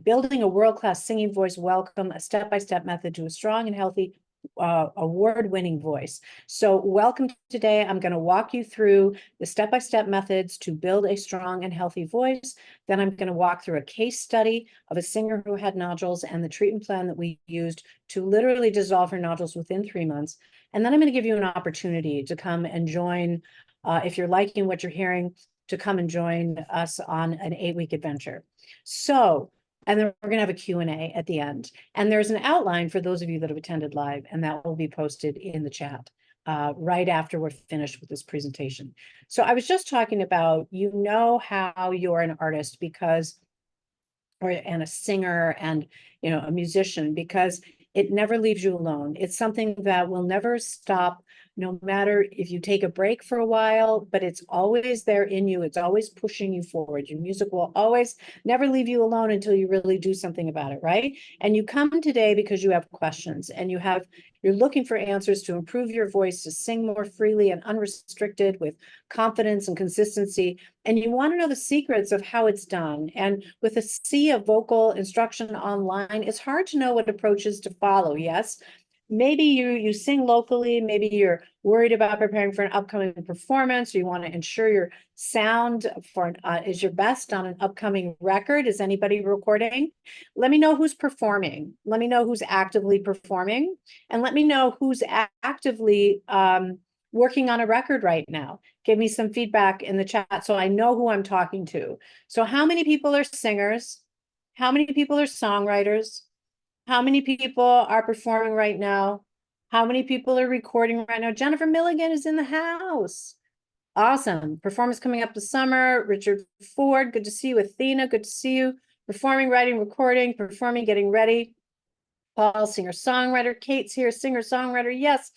Building a world-class singing voice. Welcome, a step-by-step method to a strong and healthy award-winning voice. So welcome today. I'm going to walk you through the step-by-step methods to build a strong and healthy voice. Then I'm going to walk through a case study of a singer who had nodules and the treatment plan that we used to literally dissolve her nodules within 3 months. And then I'm going to give you an opportunity to come and join, if you're liking what you're hearing, to come and join us on an 8-week adventure. So, and then we're going to have a Q&A at the end. And there's an outline for those of you that have attended live, and that will be posted in the chat right after we're finished with this presentation. So I was just talking about, you know, how you're an artist because, and a singer and, you know, a musician, because it never leaves you alone. It's something that will never stop, no matter if you take a break for a while, but it's always there in you. It's always pushing you forward. Your music will always never leave you alone until you really do something about it, right? And you come today because you have questions and you're looking for answers to improve your voice, to sing more freely and unrestricted with confidence and consistency. And you want to know the secrets of how it's done. And with a sea of vocal instruction online, it's hard to know what approaches to follow. Yes. Maybe you sing locally, maybe you're worried about preparing for an upcoming performance, or you want to ensure your sound is your best on an upcoming record. Is anybody recording? Let me know who's performing. Let me know who's actively performing, and let me know who's actively working on a record right now. Give me some feedback in the chat so I know who I'm talking to. So how many people are singers? How many people are songwriters? How many people are performing right now? How many people are recording right now? Jennifer Milligan is in the house. Awesome. Performance coming up this summer. Richard Ford, good to see you. Athena, good to see you. Performing, writing, recording, performing, getting ready. Paul, singer-songwriter. Kate's here, singer-songwriter. Yes.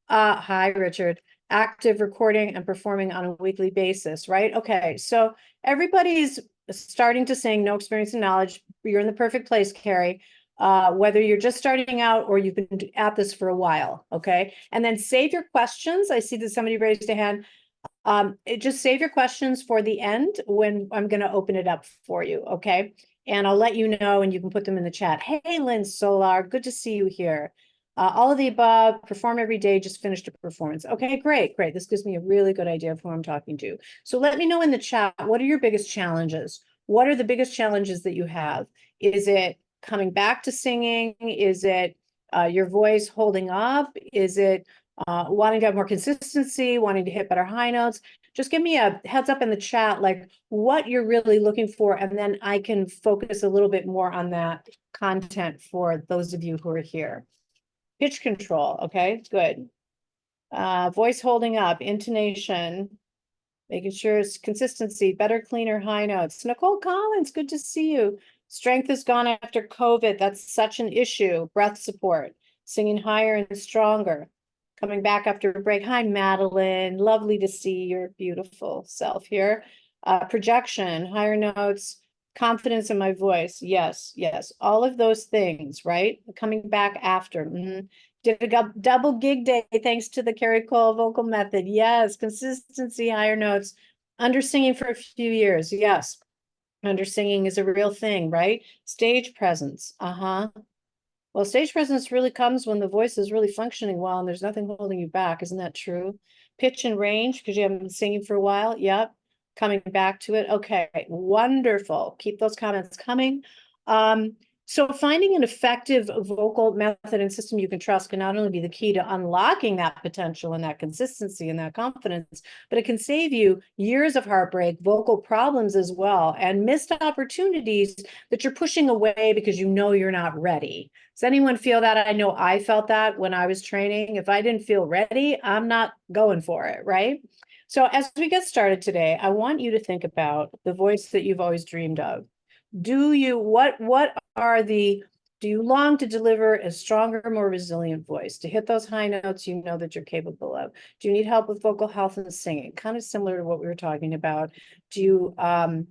Hi, Richard. Active recording and performing on a weekly basis, right? Okay, so everybody's starting to sing, no experience and knowledge. You're in the perfect place, Cari. Whether you're just starting out or you've been at this for a while, okay? And then save your questions. I see that somebody raised a hand. Just save your questions for the end when I'm going to open it up for you, okay? And I'll let you know, and you can put them in the chat. Hey, Lynn Solar, good to see you here. All of the above, perform every day, just finished a performance. Okay, great, great. This gives me a really good idea of who I'm talking to. So let me know in the chat, what are your biggest challenges? What are the biggest challenges that you have? Is it coming back to singing? Is it your voice holding up? Is it wanting to have more consistency, wanting to hit better high notes? Just give me a heads up in the chat, like what you're really looking for, and then I can focus a little bit more on that content for those of you who are here. Pitch control, okay, good. Voice holding up, intonation, making sure it's consistency, better, cleaner high notes. Nicole Collins, good to see you. Strength is gone after COVID. That's such an issue. Breath support, singing higher and stronger. Coming back after a break. Hi, Madeline. Lovely to see your beautiful self here. Projection, higher notes, confidence in my voice. Yes, yes. All of those things, right? Coming back after. Did a double gig day thanks to the Cari Cole Vocal Method. Yes, consistency, higher notes. Under singing for a few years. Yes, under singing is a real thing, right? Stage presence. Well, stage presence really comes when the voice is really functioning well and there's nothing holding you back. Isn't that true? Pitch and range, because you haven't been singing for a while. Yep. Coming back to it. Okay, wonderful. Keep those comments coming. So finding an effective vocal method and system you can trust can not only be the key to unlocking that potential and that consistency and that confidence, but it can save you years of heartbreak, vocal problems as well, and missed opportunities that you're pushing away because you know you're not ready. Does anyone feel that? I know I felt that when I was training. If I didn't feel ready, I'm not going for it, right? So as we get started today, I want you to think about the voice that you've always dreamed of. Do you long to deliver a stronger, more resilient voice, to hit those high notes you know that you're capable of? Do you need help with vocal health and singing? Kind of similar to what we were talking about. Do you want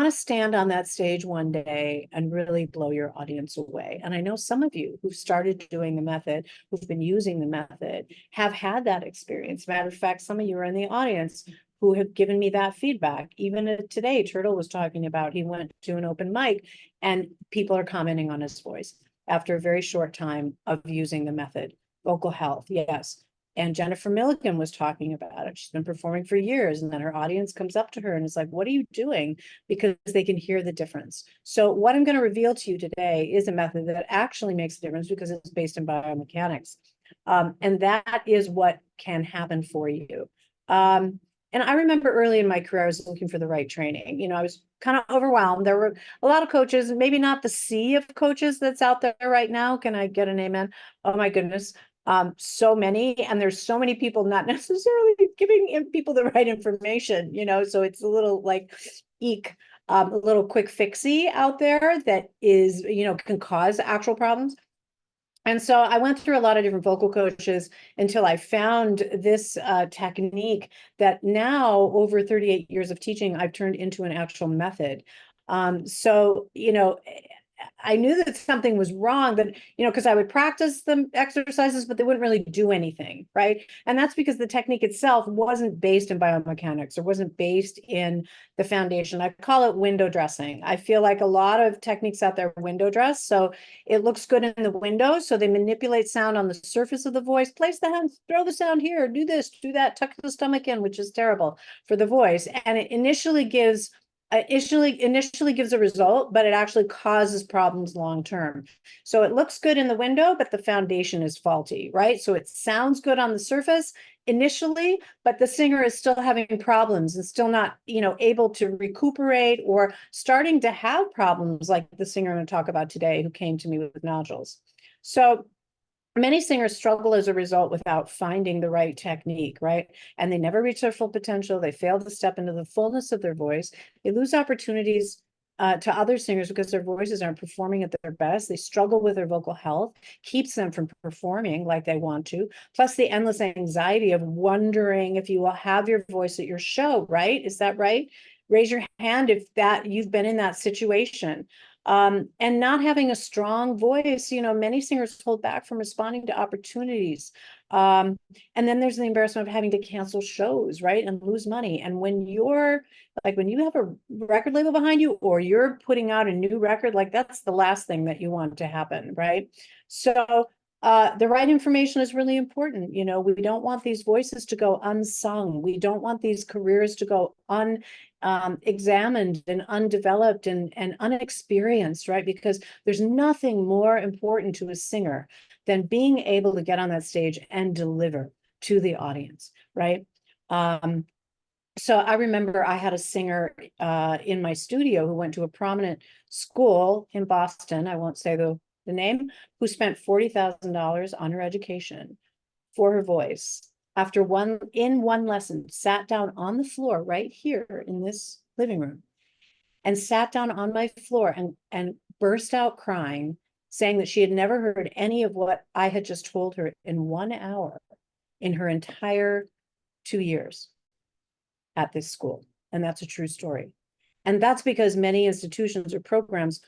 to stand on that stage one day and really blow your audience away? And I know some of you who've started doing the method, who've been using the method, have had that experience. Matter of fact, some of you are in the audience who have given me that feedback. Even today, Turtle was talking about, he went to an open mic and people are commenting on his voice after a very short time of using the method. Vocal health, yes. And Jennifer Milligan was talking about it. She's been performing for years, and then her audience comes up to her and is like, what are you doing? Because they can hear the difference. So what I'm going to reveal to you today is a method that actually makes a difference because it's based in biomechanics. And that is what can happen for you. And I remember early in my career, I was looking for the right training. You know, I was kind of overwhelmed. There were a lot of coaches, maybe not the sea of coaches that's out there right now. Can I get an amen? Oh my goodness. So many, and there's so many people not necessarily giving people the right information, you know, so it's a little like a little quick fixy out there that is, you know, can cause actual problems. And so I went through a lot of different vocal coaches until I found this technique that now, over 38 years of teaching, I've turned into an actual method. So, you know, I knew that something was wrong, but, you know, because I would practice the exercises, but they wouldn't really do anything, right? And that's because the technique itself wasn't based in biomechanics or wasn't based in the foundation. I call it window dressing. I feel like a lot of techniques out there window dress. So it looks good in the window. So they manipulate sound on the surface of the voice, place the hands, throw the sound here, do this, do that, tuck the stomach in, which is terrible for the voice. And it initially gives a result, but it actually causes problems long term. So it looks good in the window, but the foundation is faulty, right? So it sounds good on the surface initially, but the singer is still having problems and still not, you know, able to recuperate or starting to have problems like the singer I'm going to talk about today who came to me with nodules. So many singers struggle as a result without finding the right technique, right? And they never reach their full potential. They fail to step into the fullness of their voice. They lose opportunities to other singers because their voices aren't performing at their best. They struggle with their vocal health, keeps them from performing like they want to. Plus the endless anxiety of wondering if you will have your voice at your show, right? Is that right? Raise your hand if that you've been in that situation. And not having a strong voice, you know, many singers hold back from responding to opportunities. And then there's the embarrassment of having to cancel shows, right? And lose money. And when you're like, when you have a record label behind you, or you're putting out a new record, like that's the last thing that you want to happen, right? So the right information is really important. You know, we don't want these voices to go unsung. We don't want these careers to go examined and undeveloped and unexperienced, right? Because there's nothing more important to a singer than being able to get on that stage and deliver to the audience, right? So I remember I had a singer in my studio who went to a prominent school in Boston, I won't say the name, who spent $40,000 on her education for her voice. After one lesson, sat down on the floor right here in this living room and sat down on my floor and burst out crying, saying that she had never heard any of what I had just told her in 1 hour in her entire 2 years at this school. And that's a true story. And that's because many institutions or programs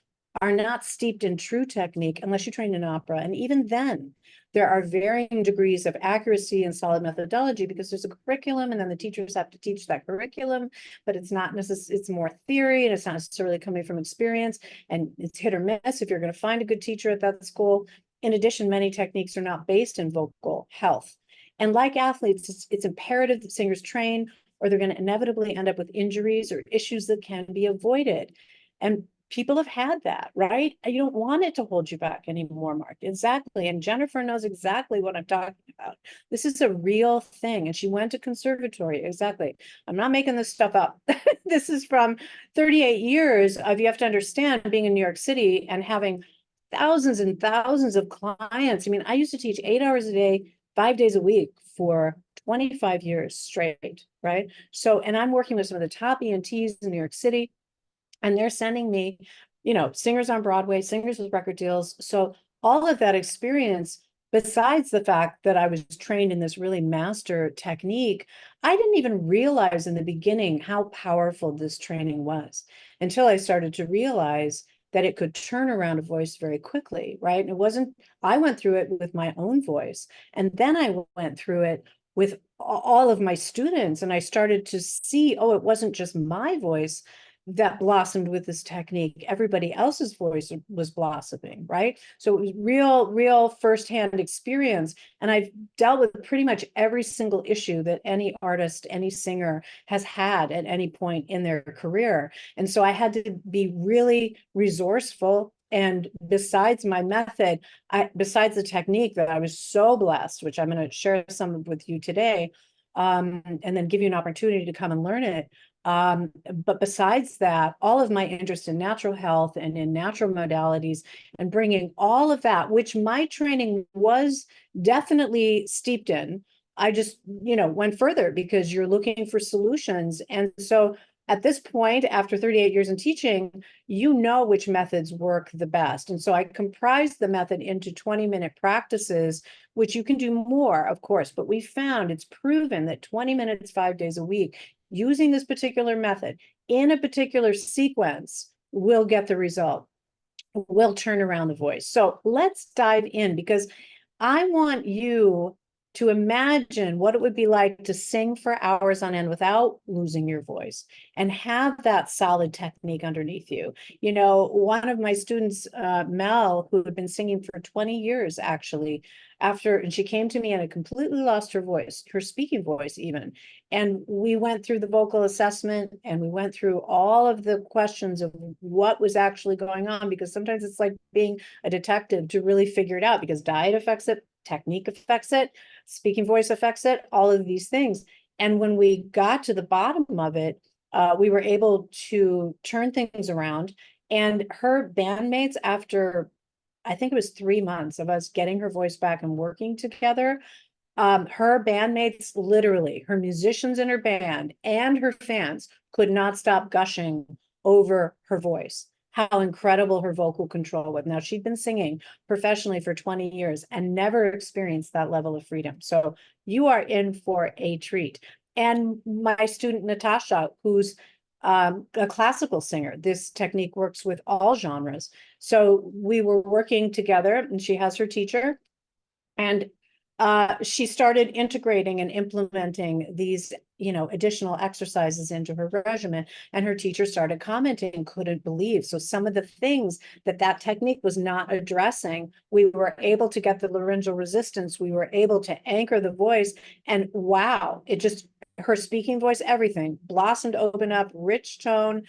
are not steeped in true technique unless you train in opera. And even then, there are varying degrees of accuracy and solid methodology because there's a curriculum and then the teachers have to teach that curriculum, but it's not necessarily, it's more theory and it's not necessarily coming from experience, and it's hit or miss if you're going to find a good teacher at that school. In addition, many techniques are not based in vocal health. And like athletes, it's imperative that singers train, or they're going to inevitably end up with injuries or issues that can be avoided. And people have had that, right? You don't want it to hold you back anymore, Mark. Exactly. And Jennifer knows exactly what I'm talking about. This is a real thing. And she went to conservatory. Exactly. I'm not making this stuff up. This is from 38 years of, you have to understand, being in New York City and having thousands and thousands of clients. I mean, I used to teach 8 hours a day, 5 days a week for 25 years straight, right? So, and I'm working with some of the top ENTs in New York City, and they're sending me, you know, singers on Broadway, singers with record deals. So all of that experience, besides the fact that I was trained in this really master technique, I didn't even realize in the beginning how powerful this training was until I started to realize that it could turn around a voice very quickly, right? And it wasn't, I went through it with my own voice, and then I went through it with all of my students, and I started to see, oh, it wasn't just my voice that blossomed with this technique. Everybody else's voice was blossoming, right? So it was real firsthand experience. And I've dealt with pretty much every single issue that any artist, any singer has had at any point in their career. And so I had to be really resourceful. And besides my method, besides the technique that I was so blessed, which I'm going to share some with you today, and then give you an opportunity to come and learn it. But besides that, all of my interest in natural health and in natural modalities and bringing all of that, which my training was definitely steeped in, I just, went further because you're looking for solutions. And so at this point, after 38 years in teaching, you know which methods work the best. And so I comprised the method into 20-minute practices, which you can do more, of course, but we found it's proven that 20 minutes, 5 days a week, using this particular method in a particular sequence will get the result, will turn around the voice. So let's dive in, because I want you to imagine what it would be like to sing for hours on end without losing your voice and have that solid technique underneath you. One of my students, Mel, who had been singing for 20 years, actually, and she came to me and had completely lost her voice, her speaking voice even. And we went through the vocal assessment and we went through all of the questions of what was actually going on, because sometimes it's like being a detective to really figure it out, because diet affects it, technique affects it, speaking voice affects it, all of these things. And when we got to the bottom of it, we were able to turn things around. And her bandmates, after I think it was 3 months of us getting her voice back and working together, her bandmates, literally, her musicians in her band and her fans could not stop gushing over her voice, how incredible her vocal control was. Now, she'd been singing professionally for 20 years and never experienced that level of freedom. So you are in for a treat. And my student, Natasha, who's a classical singer, this technique works with all genres. So we were working together, and she has her teacher, and she started integrating and implementing these, additional exercises into her regimen. And her teacher started commenting, couldn't believe. So some of the things that technique was not addressing, we were able to get the laryngeal resistance. We were able to anchor the voice. And wow, her speaking voice, everything blossomed, opened up, rich tone,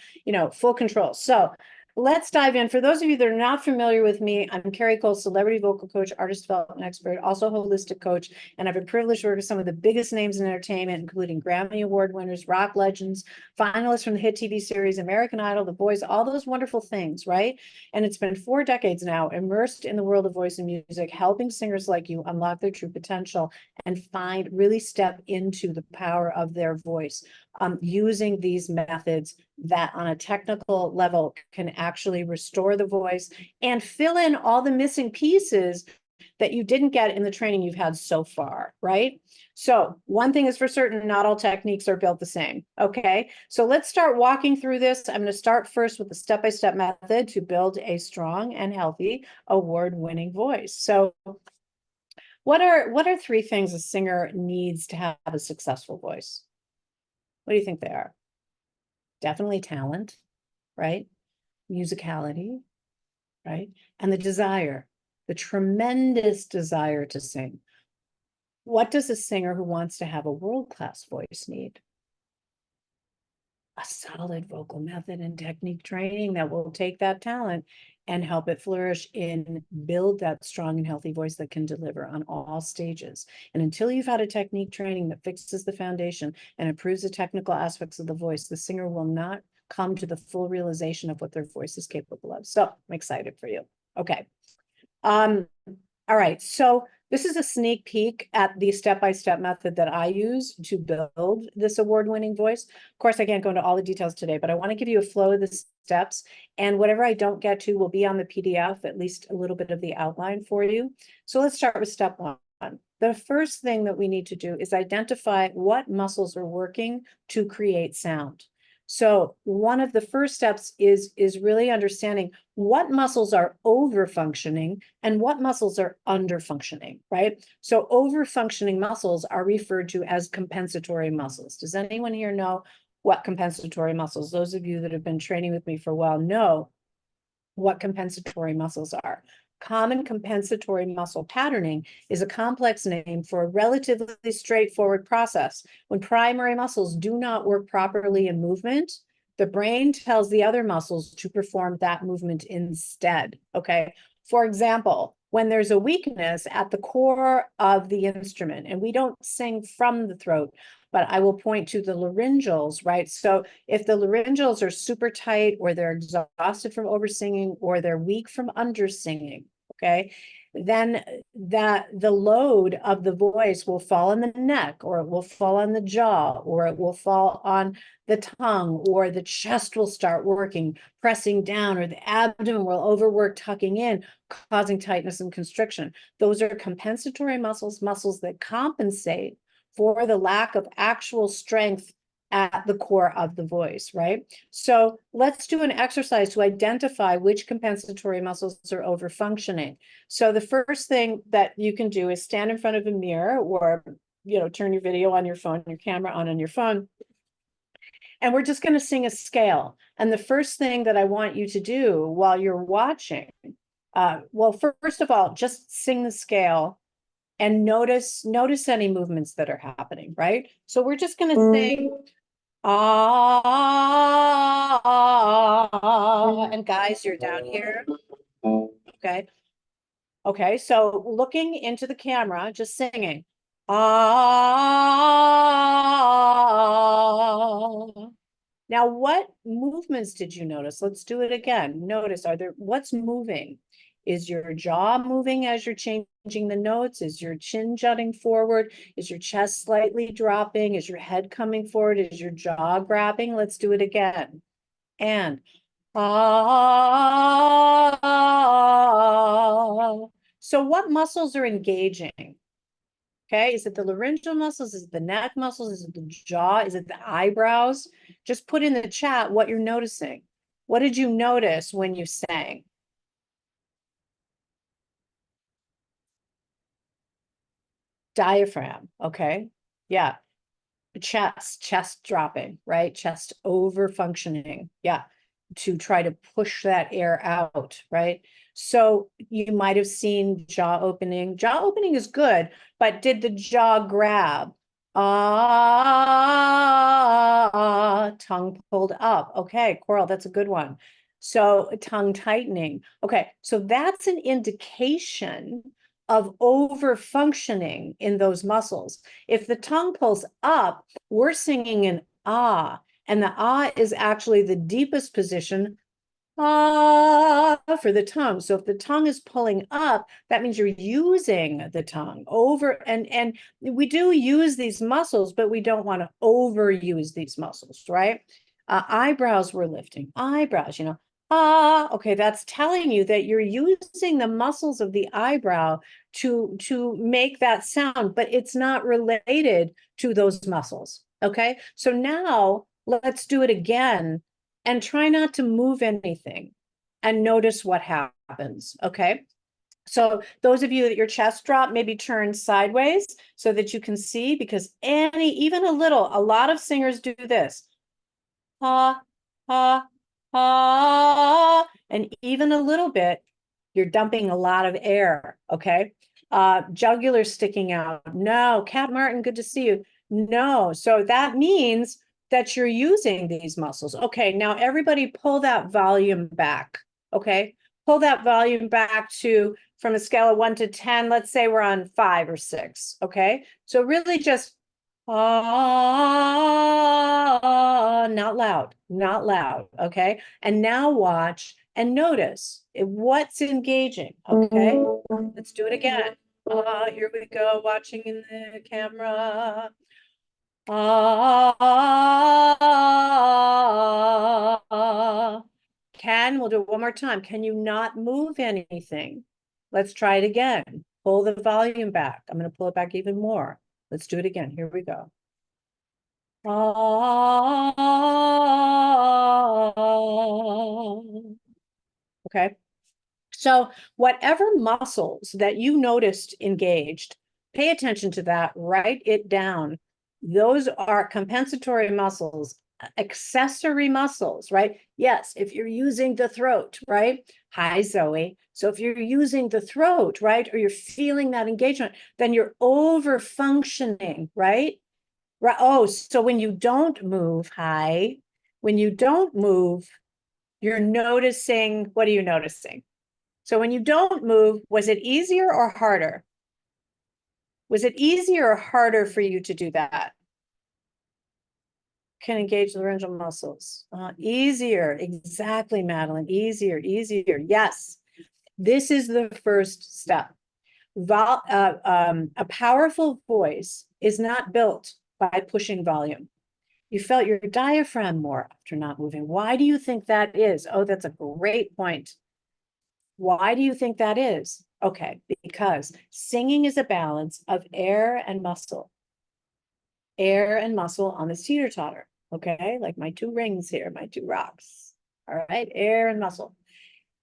full control. So let's dive in. For those of you that are not familiar with me, I'm Cari Cole, celebrity vocal coach, artist development expert, also holistic coach, and I've been privileged to work with some of the biggest names in entertainment, including Grammy Award winners, rock legends, finalists from the hit TV series American Idol, The Voice, all those wonderful things, right? And it's been 4 decades now, immersed in the world of voice and music, helping singers like you unlock their true potential and really step into the power of their voice, using these methods that on a technical level can actually restore the voice and fill in all the missing pieces that you didn't get in the training you've had so far, right? So one thing is for certain, not all techniques are built the same, okay? So let's start walking through this. I'm going to start first with the step-by-step method to build a strong and healthy award-winning voice. So what are 3 things a singer needs to have a successful voice? What do you think they are? Definitely talent, right? Musicality, right? And the desire, the tremendous desire to sing. What does a singer who wants to have a world-class voice need? A solid vocal method and technique training that will take that talent and help it flourish and build that strong and healthy voice that can deliver on all stages. And until you've had a technique training that fixes the foundation and improves the technical aspects of the voice, the singer will not come to the full realization of what their voice is capable of. So I'm excited for you. Okay. All right. So this is a sneak peek at the step-by-step method that I use to build this award-winning voice. Of course, I can't go into all the details today, but I want to give you a flow of the steps. And whatever I don't get to will be on the PDF, at least a little bit of the outline for you. So let's start with step 1. The first thing that we need to do is identify what muscles are working to create sound. So one of the first steps is really understanding what muscles are over functioning and what muscles are under functioning, right? So over functioning muscles are referred to as compensatory muscles. Does anyone here know what compensatory muscles? Those of you that have been training with me for a while know what compensatory muscles are. Common compensatory muscle patterning is a complex name for a relatively straightforward process. When primary muscles do not work properly in movement, the brain tells the other muscles to perform that movement instead, okay? For example, when there's a weakness at the core of the instrument, and we don't sing from the throat, but I will point to the laryngeals, right? So if the laryngeals are super tight, or they're exhausted from over singing, or they're weak from under singing, okay, then the load of the voice will fall on the neck, or it will fall on the jaw, or it will fall on the tongue, or the chest will start working, pressing down, or the abdomen will overwork, tucking in, causing tightness and constriction. Those are compensatory muscles, muscles that compensate for the lack of actual strength at the core of the voice, right? So let's do an exercise to identify which compensatory muscles are over functioning. So the first thing that you can do is stand in front of a mirror, or turn your video on your phone, your camera on your phone, and we're just going to sing a scale. And the first thing that I want you to do while you're watching, well, first of all, just sing the scale and notice any movements that are happening, right? So we're just going to sing ah, and guys, you're down here. Okay. Okay, so looking into the camera, just singing ah. Now, what movements did you notice? Let's do it again. Notice, what's moving? Is your jaw moving as you're changing the notes? Is your chin jutting forward? Is your chest slightly dropping? Is your head coming forward? Is your jaw grabbing? Let's do it again. And ah. So what muscles are engaging? Okay, is it the laryngeal muscles? Is it the neck muscles? Is it the jaw? Is it the eyebrows? Just put in the chat what you're noticing. What did you notice when you sang? Diaphragm, okay. Yeah, chest dropping, right? Chest over functioning. Yeah, to try to push that air out, right? So you might have seen jaw opening. Jaw opening is good, but did the jaw grab? Ah, tongue pulled up. Okay, Coral, that's a good one. So tongue tightening. Okay, so that's an indication of over functioning in those muscles. If the tongue pulls up, we're singing an ah, and the ah is actually the deepest position, ah, for the tongue. So if the tongue is pulling up, that means you're using the tongue over, and we do use these muscles, but we don't want to overuse these muscles, right? Eyebrows were lifting, eyebrows, ah, okay, that's telling you that you're using the muscles of the eyebrow to make that sound, but it's not related to those muscles. Okay, so now let's do it again and try not to move anything and notice what happens. Okay, so those of you that your chest drop, maybe turn sideways so that you can see, because even a lot of singers do this. Ha, ha, ha, and even a little bit, you're dumping a lot of air, okay? Jugular sticking out. No. Cat Martin, good to see you. No. So that means that you're using these muscles. Okay, now everybody pull that volume back, okay? Pull that volume back to, from a scale of 1 to 10, let's say we're on 5 or 6, okay? So really just not loud, not loud, okay? And now watch and notice what's engaging, okay? Let's do it again. Here we go, watching in the camera. We'll do it one more time. Can you not move anything? Let's try it again. Pull the volume back. I'm going to pull it back even more. Let's do it again. Here we go. Okay. So whatever muscles that you noticed engaged, pay attention to that, write it down. Those are compensatory muscles, accessory muscles, right? Yes, if you're using the throat, right? Hi, Zoe. So if you're using the throat, right, or you're feeling that engagement, then you're over functioning, right? Right. Oh, so when you don't move, hi, when you don't move, you're noticing, what are you noticing? So when you don't move, was it easier or harder? Was it easier or harder for you to do that? Can engage the laryngeal muscles. Easier, exactly, Madeline. Easier. Yes, this is the first step. A powerful voice is not built by pushing volume. You felt your diaphragm more after not moving. Why do you think that is? Oh, that's a great point. Why do you think that is? Okay, because singing is a balance of air and muscle. Air and muscle on the teeter-totter, okay? Like my two rings here, my two rocks. All right, air and muscle.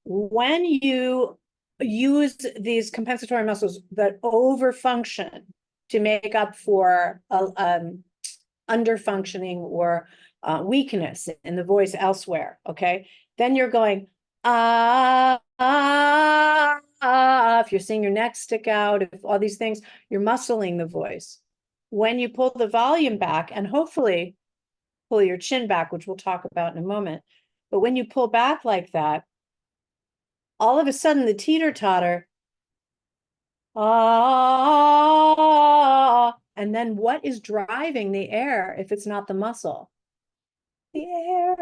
When you use these compensatory muscles that overfunction to make up for underfunctioning or weakness in the voice elsewhere, okay? Then you're going, if you're seeing your neck stick out, if all these things, you're muscling the voice. When you pull the volume back and hopefully pull your chin back, which we'll talk about in a moment, but when you pull back like that, all of a sudden the teeter-totter, and then what is driving the air if it's not the muscle? The air,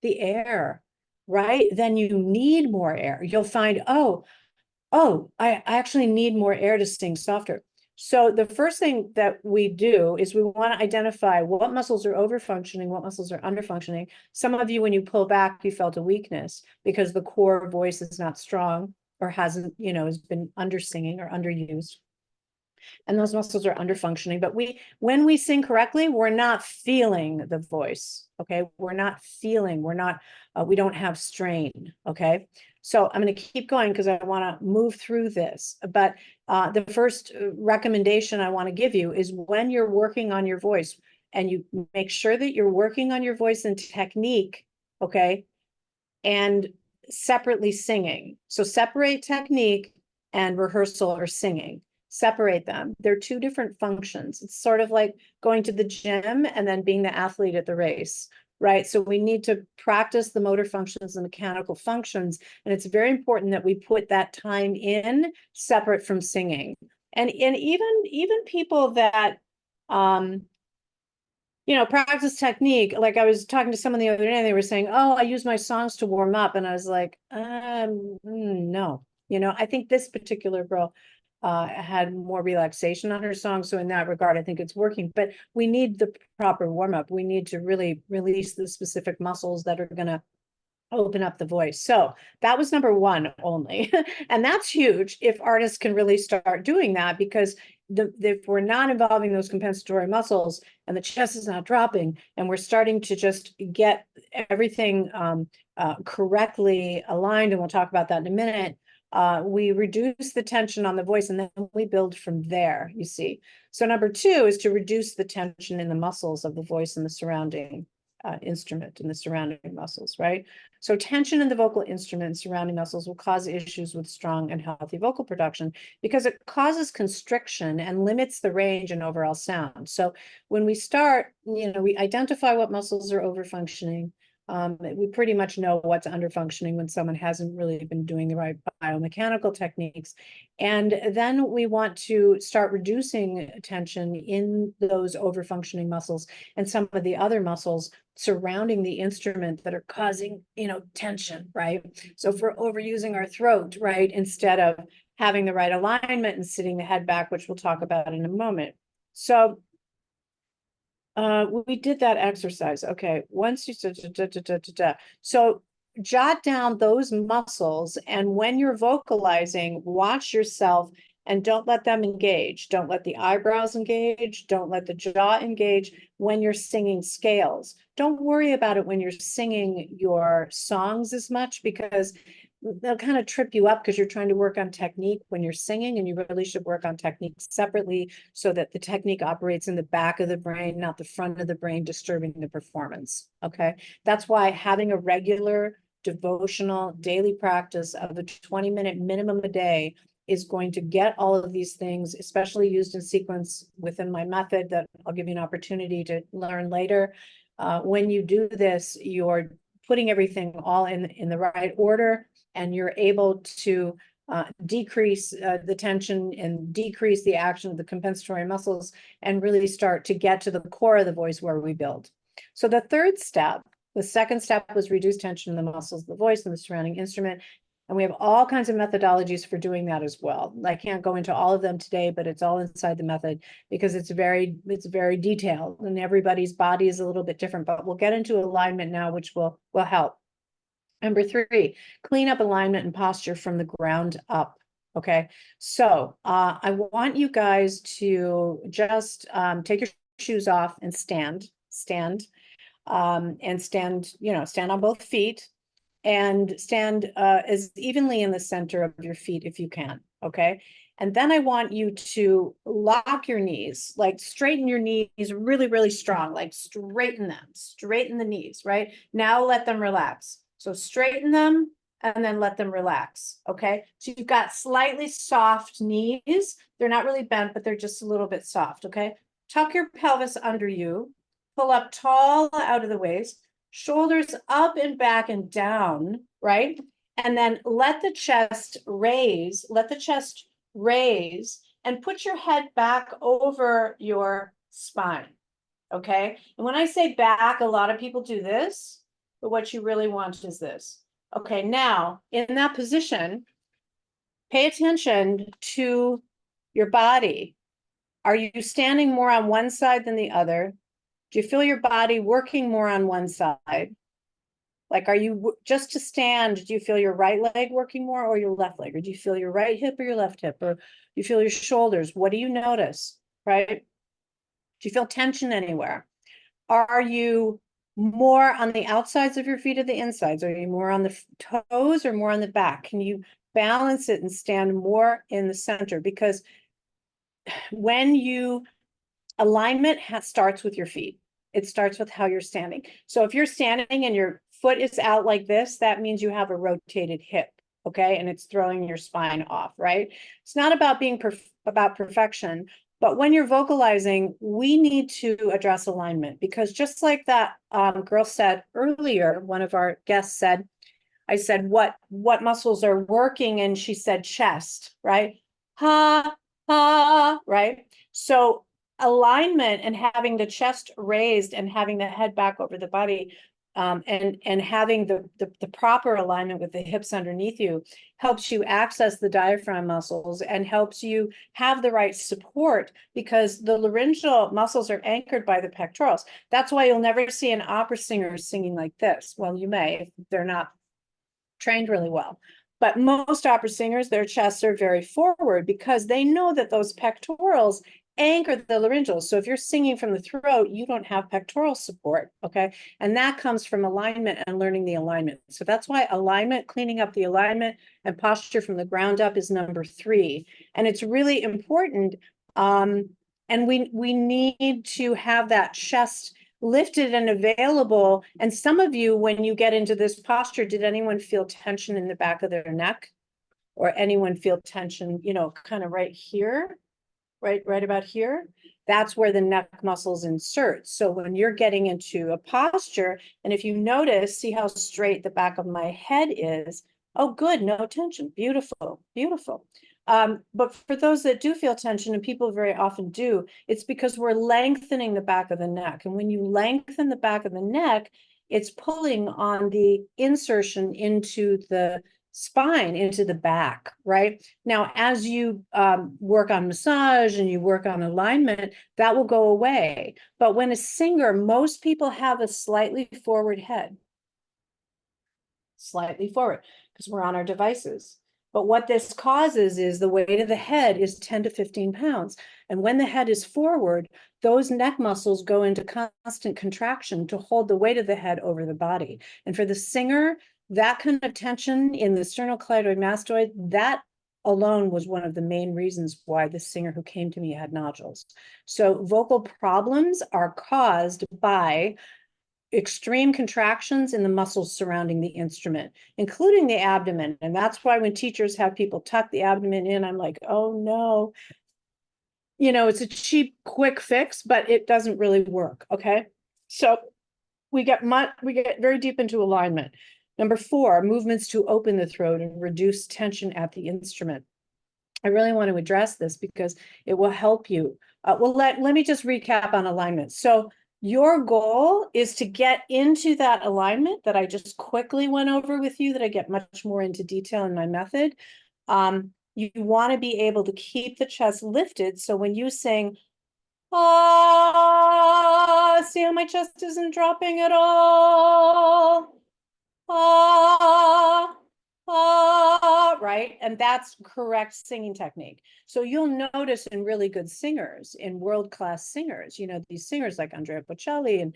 the air, right? Then you need more air. You'll find, I actually need more air to sing softer. So the first thing that we do is we want to identify what muscles are overfunctioning, what muscles are underfunctioning. Some of you, when you pull back, you felt a weakness because the core voice is not strong or hasn't, has been under singing or underused. And those muscles are underfunctioning. But when we sing correctly, we're not feeling the voice. Okay, we don't have strain. Okay, so I'm going to keep going because I want to move through this. But the first recommendation I want to give you is when you're working on your voice, and you make sure that you're working on your voice and technique. Okay, and separately singing. So separate technique and rehearsal or singing. Separate them. They're two different functions. It's sort of like going to the gym and then being the athlete at the race, right? So we need to practice the motor functions and mechanical functions. And it's very important that we put that time in separate from singing. And even people that practice technique. Like I was talking to someone the other day and they were saying, oh, I use my songs to warm up. And I was like, no, I think this particular girl had more relaxation on her song. So in that regard, I think it's working, but we need the proper warm up. We need to really release the specific muscles that are going to open up the voice. So that was number one only. And that's huge if artists can really start doing that, because if we're not involving those compensatory muscles and the chest is not dropping and we're starting to just get everything correctly aligned, and we'll talk about that in a minute, we reduce the tension on the voice and then we build from there, you see. So number two is to reduce the tension in the muscles of the voice and the surrounding instrument and the surrounding muscles, right? So tension in the vocal instrument and surrounding muscles will cause issues with strong and healthy vocal production because it causes constriction and limits the range and overall sound. So when we start, we identify what muscles are overfunctioning. We pretty much know what's underfunctioning when someone hasn't really been doing the right biomechanical techniques. And then we want to start reducing tension in those overfunctioning muscles and some of the other muscles surrounding the instrument that are causing, tension, right? So if we're overusing our throat, right, instead of having the right alignment and sitting the head back, which we'll talk about in a moment. So we did that exercise. Okay, once you so jot down those muscles, and when you're vocalizing, watch yourself and don't let them engage. Don't let the eyebrows engage. Don't let the jaw engage when you're singing scales. Don't worry about it when you're singing your songs as much, because they'll kind of trip you up because you're trying to work on technique when you're singing, and you really should work on technique separately so that the technique operates in the back of the brain, not the front of the brain, disturbing the performance. Okay. That's why having a regular devotional daily practice of a 20-minute minimum a day is going to get all of these things, especially used in sequence within my method that I'll give you an opportunity to learn later. When you do this, you're putting everything all in the right order, and you're able to decrease the tension and decrease the action of the compensatory muscles, and really start to get to the core of the voice where we build. So the third step, the second step, was reduce tension in the muscles of the voice and the surrounding instrument. And we have all kinds of methodologies for doing that as well. I can't go into all of them today, but it's all inside the method because it's very detailed, and everybody's body is a little bit different, but we'll get into alignment now, which will help. Number 3, clean up alignment and posture from the ground up. Okay, so I want you guys to just take your shoes off and stand, stand on both feet, and stand as evenly in the center of your feet if you can. Okay, and then I want you to lock your knees, like straighten your knees really, really strong, like straighten the knees. Right now, let them relax. So straighten them and then let them relax. Okay, so you've got slightly soft knees. They're not really bent, but they're just a little bit soft. Okay, tuck your pelvis under you, pull up tall out of the waist, shoulders up and back and down, right? And then let the chest raise, and put your head back over your spine. Okay, and when I say back, a lot of people do this, but what you really want is this. Okay, now in that position, pay attention to your body. Are you standing more on one side than the other? Do you feel your body working more on one side? Like, are you just to stand? Do you feel your right leg working more or your left leg? Or do you feel your right hip or your left hip? Or do you feel your shoulders? What do you notice, right? Do you feel tension anywhere? Are you more on the outsides of your feet or the insides? Are you more on the toes or more on the back? Can you balance it and stand more in the center? Because when you alignment starts with your feet. It starts with how you're standing. So if you're standing and your foot is out like this, that means you have a rotated hip, okay? And it's throwing your spine off, right? It's not about being about perfection, but when you're vocalizing, we need to address alignment, because just like that girl said earlier, one of our guests said, I said, what muscles are working? And she said chest, right? Ha, ha, right? So alignment and having the chest raised and having the head back over the body, and having the proper alignment with the hips underneath you helps you access the diaphragm muscles and helps you have the right support, because the laryngeal muscles are anchored by the pectorals. That's why you'll never see an opera singer singing like this. Well, you may if they're not trained really well. But most opera singers, their chests are very forward because they know that those pectorals anchor the laryngeals. So if you're singing from the throat, you don't have pectoral support, okay? And that comes from alignment and learning the alignment. So that's why alignment, cleaning up the alignment and posture from the ground up is number 3. And it's really important. And we need to have that chest lifted and available. And some of you, when you get into this posture, did anyone feel tension in the back of their neck? Or anyone feel tension, kind of right here? Right about here? That's where the neck muscles insert. So when you're getting into a posture, and if you notice, see how straight the back of my head is. Oh, good, no tension. Beautiful, beautiful. But for those that do feel tension, and people very often do, it's because we're lengthening the back of the neck. And when you lengthen the back of the neck, it's pulling on the insertion into the spine, into the back, right? Now, as you work on massage and you work on alignment, that will go away. But when a singer, most people have a slightly forward head. Slightly forward, because we're on our devices. But what this causes is the weight of the head is 10 to 15 pounds. And when the head is forward, those neck muscles go into constant contraction to hold the weight of the head over the body. And for the singer, that kind of tension in the sternocleidoid mastoid, that alone was one of the main reasons why the singer who came to me had nodules. So vocal problems are caused by extreme contractions in the muscles surrounding the instrument, including the abdomen. And that's why when teachers have people tuck the abdomen in, I'm like, oh no. You know, it's a cheap, quick fix, but it doesn't really work, okay? So we get very deep into alignment. Number 4, movements to open the throat and reduce tension at the instrument. I really want to address this because it will help you. Well, let me just recap on alignment. So your goal is to get into that alignment that I just quickly went over with you, that I get much more into detail in my method. You want to be able to keep the chest lifted. So when you sing, ah, see how my chest isn't dropping at all. Ah, ah, right? And that's correct singing technique. So you'll notice in really good singers, in world-class singers, you know, these singers like Andrea Bocelli and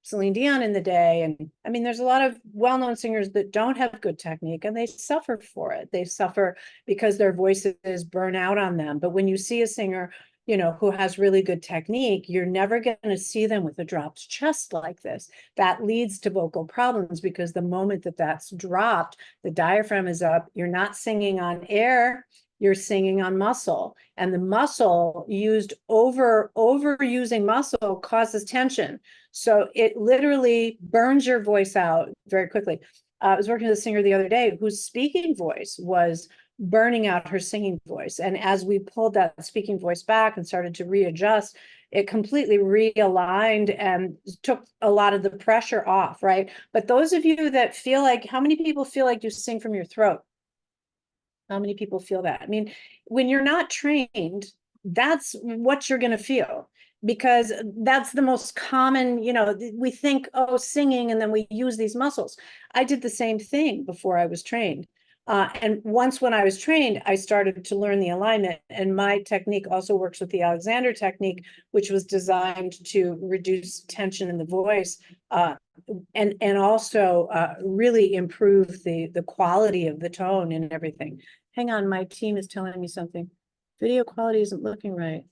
Celine Dion in the day. And I mean, there's a lot of well-known singers that don't have good technique and they suffer for it. They suffer because their voices burn out on them. But when you see a singer, you know, who has really good technique, you're never going to see them with a dropped chest like this. That leads to vocal problems because the moment that that's dropped, the diaphragm is up, you're not singing on air, you're singing on muscle. And the muscle overusing muscle causes tension. So it literally burns your voice out very quickly. I was working with a singer the other day whose speaking voice was burning out her singing voice. And as we pulled that speaking voice back and started to readjust, it completely realigned and took a lot of the pressure off, right? But those of you that feel like, how many people feel like you sing from your throat? How many people feel that? I mean, when you're not trained, that's what you're going to feel, because that's the most common, you know, we think, oh, singing, and then we use these muscles. I did the same thing before I was trained. And once when I was trained, I started to learn the alignment, and my technique also works with the Alexander technique, which was designed to reduce tension in the voice, and also really improve the quality of the tone and everything. Hang on, my team is telling me something. Video quality isn't looking right.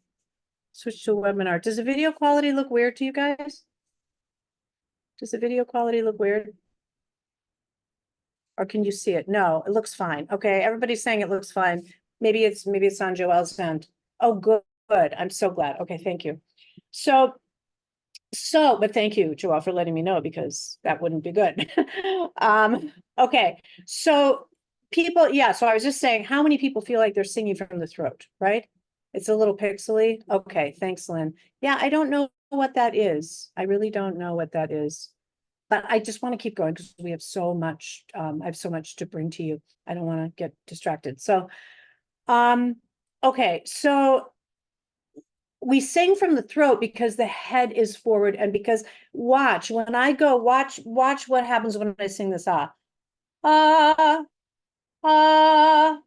Switch to a webinar. Does the video quality look weird to you guys? Does the video quality look weird? Or can you see it? No, it looks fine. Okay, everybody's saying it looks fine. Maybe it's on Joelle's end. Oh, good. I'm so glad. Okay, thank you. But thank you, Joelle, for letting me know, because that wouldn't be good. Okay, so people, yeah, so I was just saying, how many people feel like they're singing from the throat, right? It's a little pixely. Okay, thanks, Lynn. Yeah, I don't know what that is. I really don't know what that is. But I just want to keep going because we have so much, I have so much to bring to you. I don't want to get distracted. So, okay, so we sing from the throat because the head is forward, and because when I go, watch what happens when I sing this ah. Ah, ah,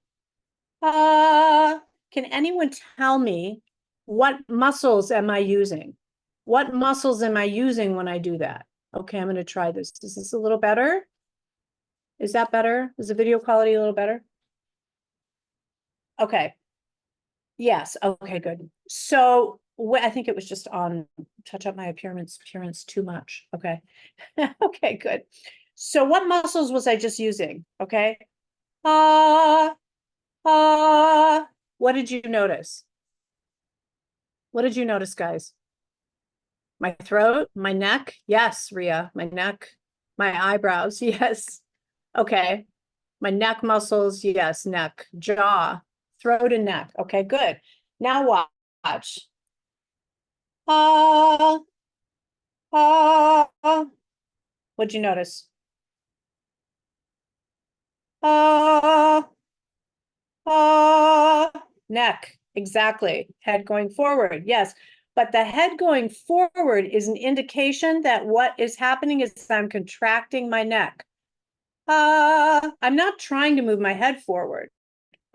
ah. Can anyone tell me what muscles am I using? What muscles am I using when I do that? Okay, I'm going to try this. Is this a little better? Is that better? Is the video quality a little better? Okay. Yes. Okay, good. So I think it was just on touch up my appearance too much. Okay. Okay, good. So what muscles was I just using? Okay. Ah, ah. What did you notice? What did you notice, guys? My throat, my neck? Yes, Ria, my neck, my eyebrows. Yes. Okay. My neck muscles. Yes, neck, jaw, throat, and neck. Okay, good. Now watch. Ah, ah. What'd you notice? Ah, ah. Neck. Exactly. Head going forward. Yes. But the head going forward is an indication that what is happening is I'm contracting my neck. I'm not trying to move my head forward.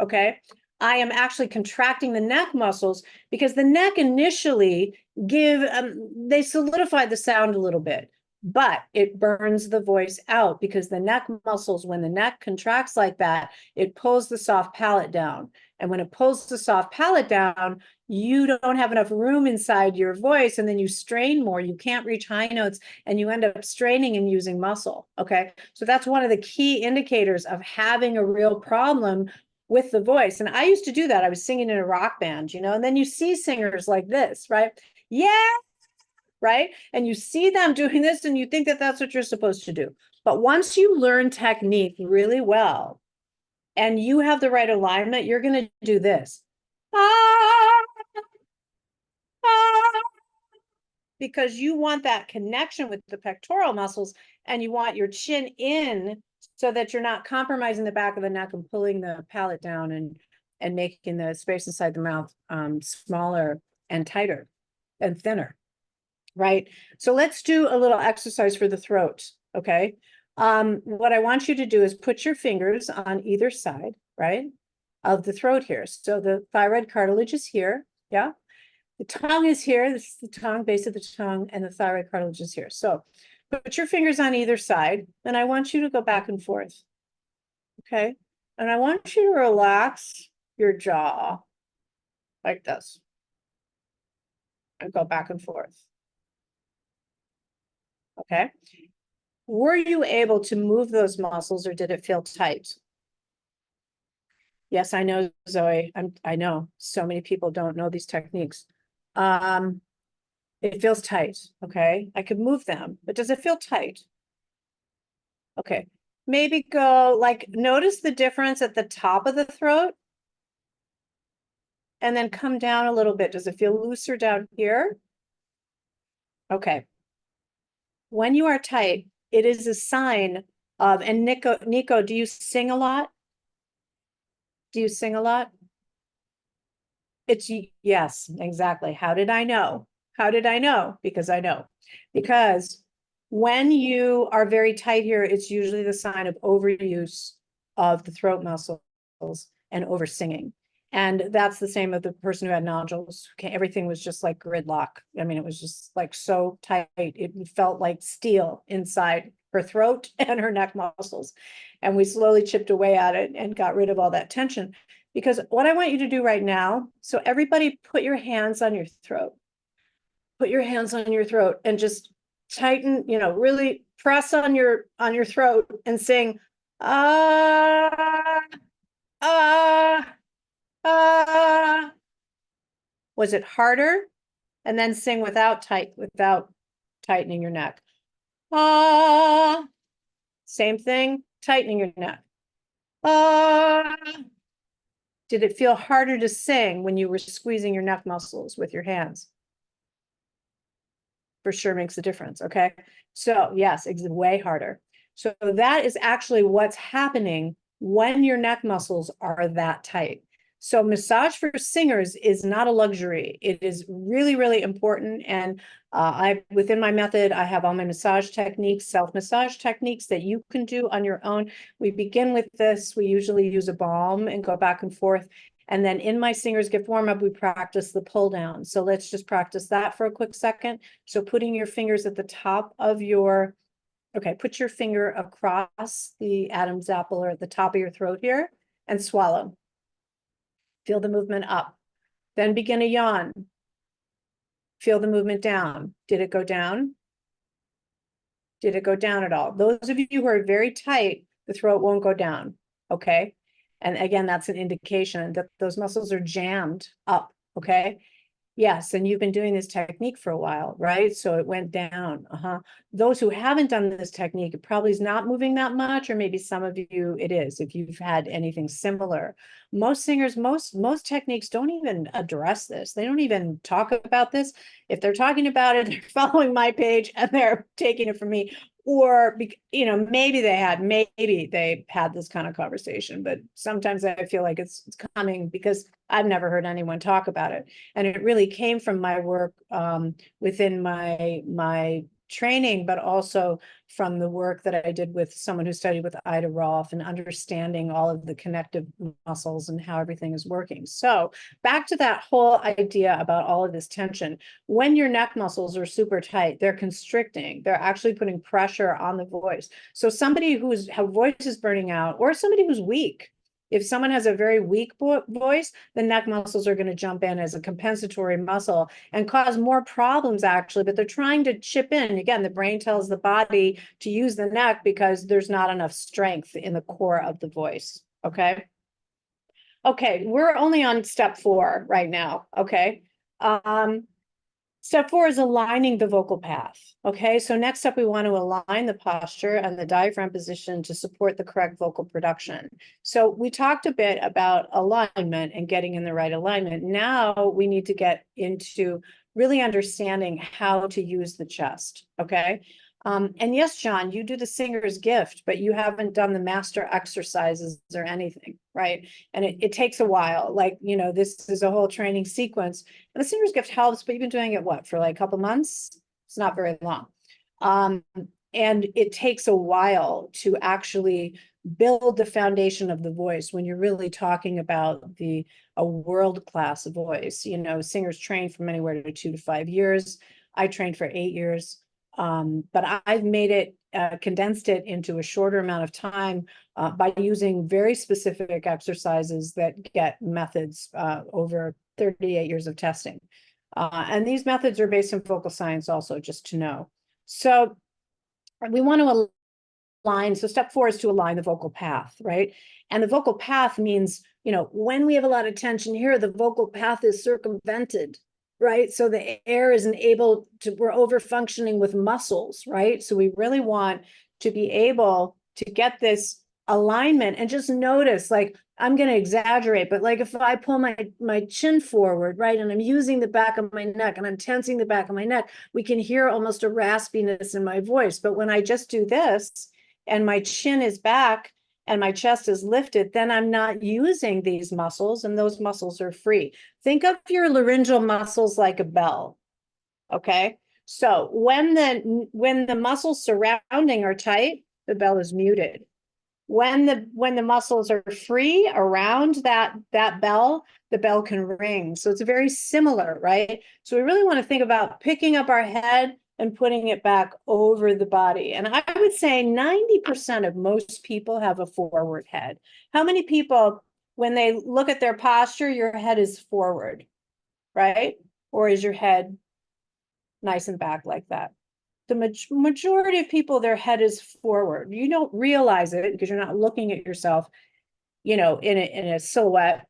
okay? I am actually contracting the neck muscles because the neck initially they solidify the sound a little bit, but it burns the voice out because the neck muscles, when the neck contracts like that, it pulls the soft palate down. And when it pulls the soft palate down, you don't have enough room inside your voice, and then you strain more. You can't reach high notes, and you end up straining and using muscle, okay? So that's one of the key indicators of having a real problem with the voice. And I used to do that. I was singing in a rock band, and then you see singers like this, right? Yeah, right? And you see them doing this and you think that that's what you're supposed to do. But once you learn technique really well and you have the right alignment, you're going to do this. Ah, ah, because you want that connection with the pectoral muscles and you want your chin in so that you're not compromising the back of the neck and pulling the palate down and making the space inside the mouth smaller and tighter and thinner, right? So let's do a little exercise for the throat, okay? What I want you to do is put your fingers on either side, right, of the throat here. So the thyroid cartilage is here, yeah? The tongue is here. This is the tongue, base of the tongue, and the thyroid cartilage is here. So put your fingers on either side, and I want you to go back and forth, okay? And I want you to relax your jaw like this and go back and forth, okay? Were you able to move those muscles, or did it feel tight? Yes, I know, Zoe. I know so many people don't know these techniques. It feels tight, okay? I could move them, but does it feel tight? Okay, maybe go notice the difference at the top of the throat and then come down a little bit. Does it feel looser down here? Okay. When you are tight, it is a sign of, and Nico, do you sing a lot? Do you sing a lot? Yes, exactly. How did I know? How did I know? Because I know. Because when you are very tight here, it's usually the sign of overuse of the throat muscles and over singing. And that's the same with the person who had nodules. Okay, everything was just like gridlock. I mean, it was just like so tight. It felt like steel inside her throat and her neck muscles. And we slowly chipped away at it and got rid of all that tension. Because what I want you to do right now, so everybody put your hands on your throat. Put your hands on your throat and just tighten, really press on your throat and sing, ah, ah, ah. Was it harder? And then sing without tightening your neck. Ah, same thing, tightening your neck. Ah. Did it feel harder to sing when you were squeezing your neck muscles with your hands? For sure makes a difference, okay? So yes, it's way harder. So that is actually what's happening when your neck muscles are that tight. So massage for singers is not a luxury. It is really, really important. And within my method, I have all my massage techniques, self-massage techniques that you can do on your own. We begin with this. We usually use a balm and go back and forth. And then in my Singer's Gift warm-up, we practice the pull down. So let's just practice that for a quick second. So putting your fingers at the top of put your finger across the Adam's apple or at the top of your throat here and swallow. Feel the movement up. Then begin a yawn. Feel the movement down. Did it go down? Did it go down at all? Those of you who are very tight, the throat won't go down, okay? And again, that's an indication that those muscles are jammed up, okay? Yes, and you've been doing this technique for a while, right? So it went down. Those who haven't done this technique, it probably is not moving that much, or maybe some of you it is, if you've had anything similar. Most singers, most techniques don't even address this. They don't even talk about this. If they're talking about it, they're following my page and they're taking it from me. Or, maybe they had this kind of conversation, but sometimes I feel like it's coming because I've never heard anyone talk about it. And it really came from my work within my training, but also from the work that I did with someone who studied with Ida Rolf and understanding all of the connective muscles and how everything is working. So back to that whole idea about all of this tension. When your neck muscles are super tight, they're constricting. They're actually putting pressure on the voice. So somebody whose voice is burning out, or somebody who's weak, if someone has a very weak voice, the neck muscles are going to jump in as a compensatory muscle and cause more problems, actually, but they're trying to chip in. Again, the brain tells the body to use the neck because there's not enough strength in the core of the voice, okay? Okay, we're only on step 4 right now, okay? Step 4 is aligning the vocal path. Okay, so next up, we want to align the posture and the diaphragm position to support the correct vocal production. So we talked a bit about alignment and getting in the right alignment. Now we need to get into really understanding how to use the chest. Okay. And yes, John, you do the singer's gift, but you haven't done the master exercises or anything, right? And it takes a while. Like, you know, this is a whole training sequence. And the singer's gift helps, but you've been doing it, what, for like a couple months? It's not very long. And it takes a while to actually build the foundation of the voice when you're really talking about a world-class voice. You know, singers train from anywhere to 2 to 5 years. I trained for 8 years. But I've made it, condensed it into a shorter amount of time by using very specific exercises that get methods over 38 years of testing. And these methods are based in vocal science also, just to know. So we want to align. So step 4 is to align the vocal path, right? And the vocal path means, you know, when we have a lot of tension here, the vocal path is circumvented, right? So the air isn't able to, we're over functioning with muscles, right? So we really want to be able to get this alignment and just notice, like, I'm going to exaggerate, but like if I pull my chin forward, right, and I'm using the back of my neck and I'm tensing the back of my neck, we can hear almost a raspiness in my voice. But when I just do this and my chin is back and my chest is lifted, then I'm not using these muscles, and those muscles are free. Think of your laryngeal muscles like a bell, okay? So when the muscles surrounding are tight, the bell is muted. When the muscles are free around that bell, the bell can ring. So it's very similar, right? So we really want to think about picking up our head and putting it back over the body. And I would say 90% of most people have a forward head. How many people, when they look at their posture, your head is forward, right? Or is your head nice and back like that? The majority of people, their head is forward. You don't realize it because you're not looking at yourself, you know, in a silhouette.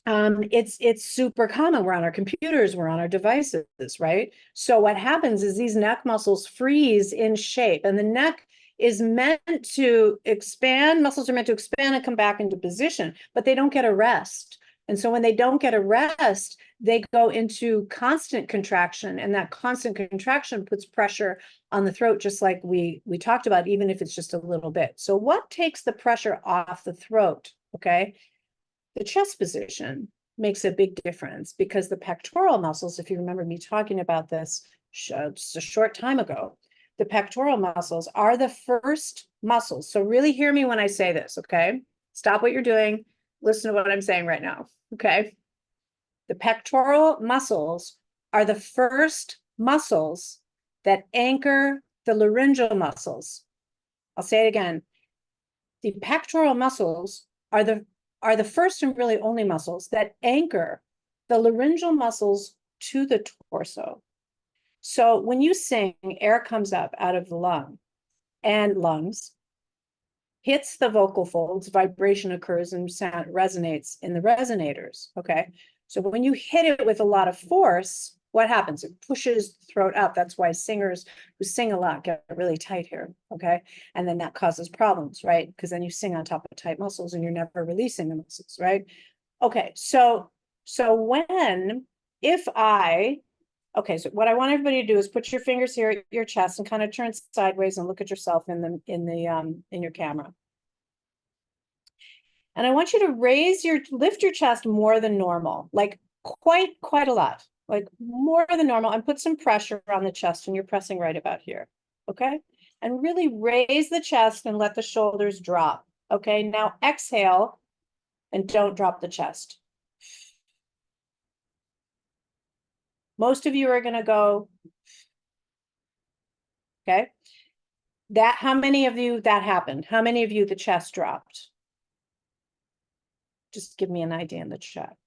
It's super common. We're on our computers, we're on our devices, right? So what happens is these neck muscles freeze in shape, and the neck is meant to expand. Muscles are meant to expand and come back into position, but they don't get a rest. And so when they don't get a rest, they go into constant contraction, and that constant contraction puts pressure on the throat, just like we talked about, even if it's just a little bit. So what takes the pressure off the throat? Okay. The chest position makes a big difference because the pectoral muscles, if you remember me talking about this just a short time ago, the pectoral muscles are the first muscles. So really hear me when I say this, okay? Stop what you're doing. Listen to what I'm saying right now, okay? The pectoral muscles are the first muscles that anchor the laryngeal muscles. I'll say it again. The pectoral muscles are the first and really only muscles that anchor the laryngeal muscles to the torso. So when you sing, air comes up out of the lung and lungs, hits the vocal folds, vibration occurs, and sound resonates in the resonators, okay? So when you hit it with a lot of force, what happens? It pushes the throat up. That's why singers who sing a lot get really tight here, okay? And then that causes problems, right? Because then you sing on top of tight muscles and you're never releasing the muscles, right? Okay, so what I want everybody to do is put your fingers here at your chest and kind of turn sideways and look at yourself in your camera. And I want you to lift your chest more than normal, like quite a lot. like more than normal, and put some pressure on the chest, and you're pressing right about here, okay? And really raise the chest and let the shoulders drop, okay? Now exhale and don't drop the chest. Most of you are gonna go, okay? How many of you that happened? How many of you the chest dropped? Just give me an idea in the chat.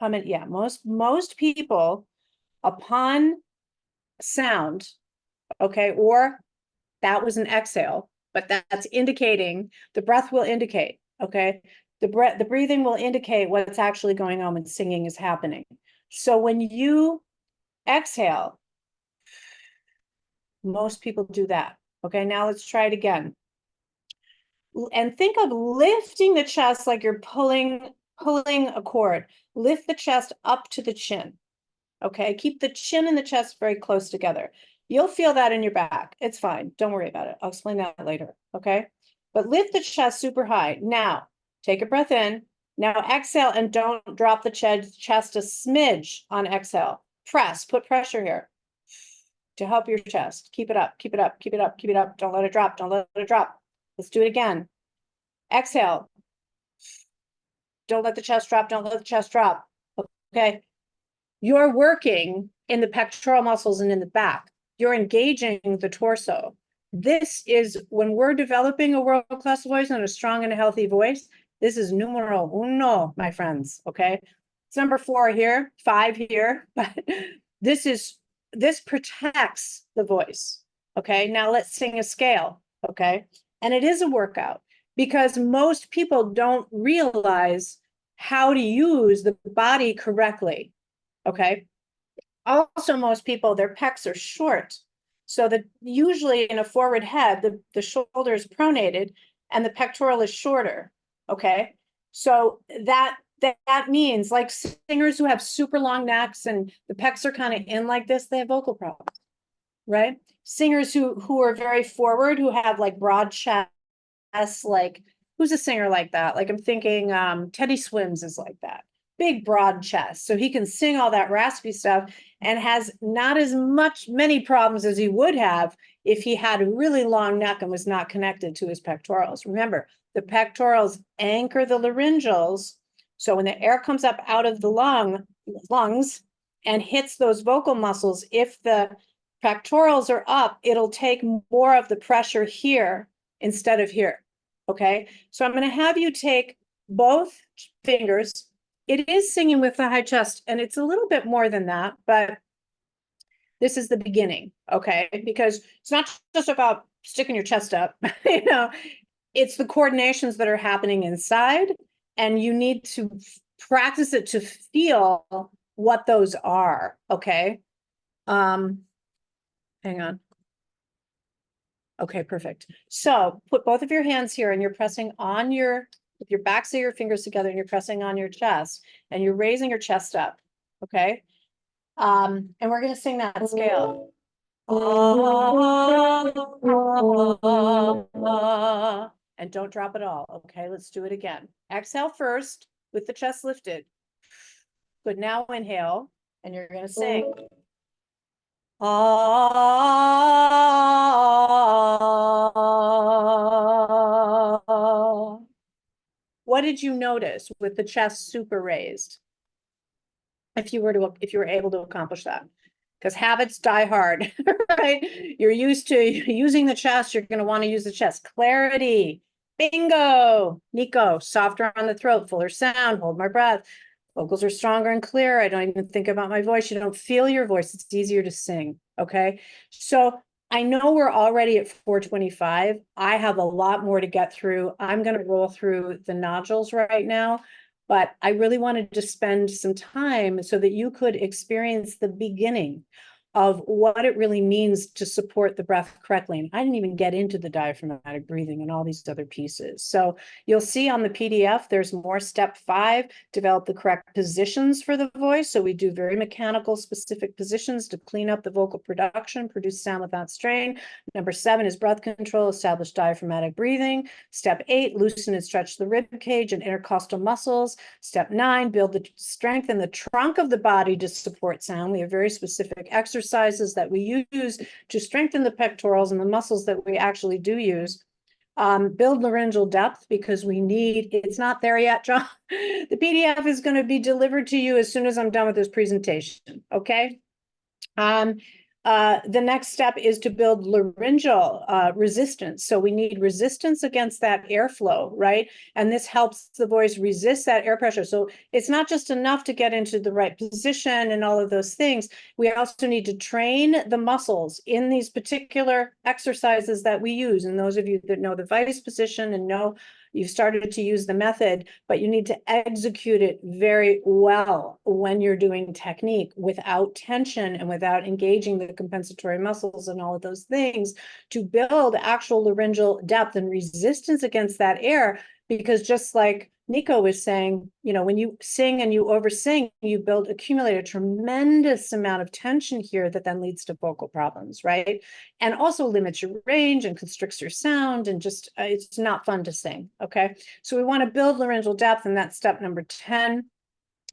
How many? Yeah, most people upon sound, okay, or that was an exhale, but that's indicating, the breath will indicate, okay? The breathing will indicate what's actually going on when singing is happening. So when you exhale, most people do that. Okay, now let's try it again. And think of lifting the chest like you're pulling a cord. Lift the chest up to the chin. Okay, keep the chin and the chest very close together. You'll feel that in your back. It's fine. Don't worry about it. I'll explain that later. Okay, but lift the chest super high. Now, take a breath in. Now exhale and don't drop the chest a smidge on exhale. Press, put pressure here to help your chest. Keep it up, keep it up, keep it up, keep it up. Don't let it drop, don't let it drop. Let's do it again. Exhale. Don't let the chest drop, don't let the chest drop. Okay. You're working in the pectoral muscles and in the back. You're engaging the torso. This is, when we're developing a world-class voice and a strong and a healthy voice, this is numero uno, my friends, okay? It's number 4 here, 5 here, but this protects the voice, okay? Now let's sing a scale, okay? And it is a workout because most people don't realize how to use the body correctly, okay? Also, most people, their pecs are short. So that usually in a forward head, the shoulder is pronated and the pectoral is shorter, okay? So that means, like, singers who have super long necks and the pecs are kind of in like this, they have vocal problems, right? Singers who are very forward, who have like broad chests, like, who's a singer like that? Like, I'm thinking Teddy Swims is like that. Big broad chest, so he can sing all that raspy stuff and has not as many problems as he would have if he had a really long neck and was not connected to his pectorals. Remember, the pectorals anchor the laryngeals, so when the air comes up out of the lungs and hits those vocal muscles, if the pectorals are up, it'll take more of the pressure here instead of here, okay? So I'm going to have you take both fingers. It is singing with the high chest, and it's a little bit more than that, but this is the beginning, okay? Because it's not just about sticking your chest up, you know, it's the coordinations that are happening inside, and you need to practice it to feel what those are, okay? Hang on. Okay, perfect. So put both of your hands here and you're pressing on with your backs of your fingers together, and you're pressing on your chest and you're raising your chest up. Okay. And we're going to sing that scale. And don't drop it all. Okay, let's do it again. Exhale first with the chest lifted. Good. Now inhale, and you're going to sing. What did you notice with the chest super raised? If you were able to accomplish that, because habits die hard, right? You're used to using the chest. You're going to want to use the chest. Clarity. Bingo. Nico, softer on the throat, fuller sound, hold my breath. Vocals are stronger and clearer. I don't even think about my voice. You don't feel your voice. It's easier to sing. Okay. So I know we're already at 4:25. I have a lot more to get through. I'm going to roll through the nodules right now, but I really wanted to spend some time so that you could experience the beginning. of what it really means to support the breath correctly. And I didn't even get into the diaphragmatic breathing and all these other pieces. So you'll see on the PDF, there's more. Step 5, develop the correct positions for the voice. So we do very mechanical specific positions to clean up the vocal production, produce sound without strain. Number 7 is breath control, establish diaphragmatic breathing. Step 8, loosen and stretch the rib cage and intercostal muscles. Step 9, build the strength in the trunk of the body to support sound. We have very specific exercises that we use to strengthen the pectorals and the muscles that we actually do use. Build laryngeal depth, because we need, it's not there yet, John. The PDF is going to be delivered to you as soon as I'm done with this presentation, okay? The next step is to build laryngeal resistance. So we need resistance against that airflow, right? And this helps the voice resist that air pressure. So it's not just enough to get into the right position and all of those things. We also need to train the muscles in these particular exercises that we use. And those of you that know the vice position and know you've started to use the method, but you need to execute it very well when you're doing technique without tension and without engaging the compensatory muscles and all of those things to build actual laryngeal depth and resistance against that air. Because just like Nico was saying, you know, when you sing and you oversing, you accumulate a tremendous amount of tension here that then leads to vocal problems, right? And also limits your range and constricts your sound, and just, it's not fun to sing, okay? So we want to build laryngeal depth, and that's step number 10.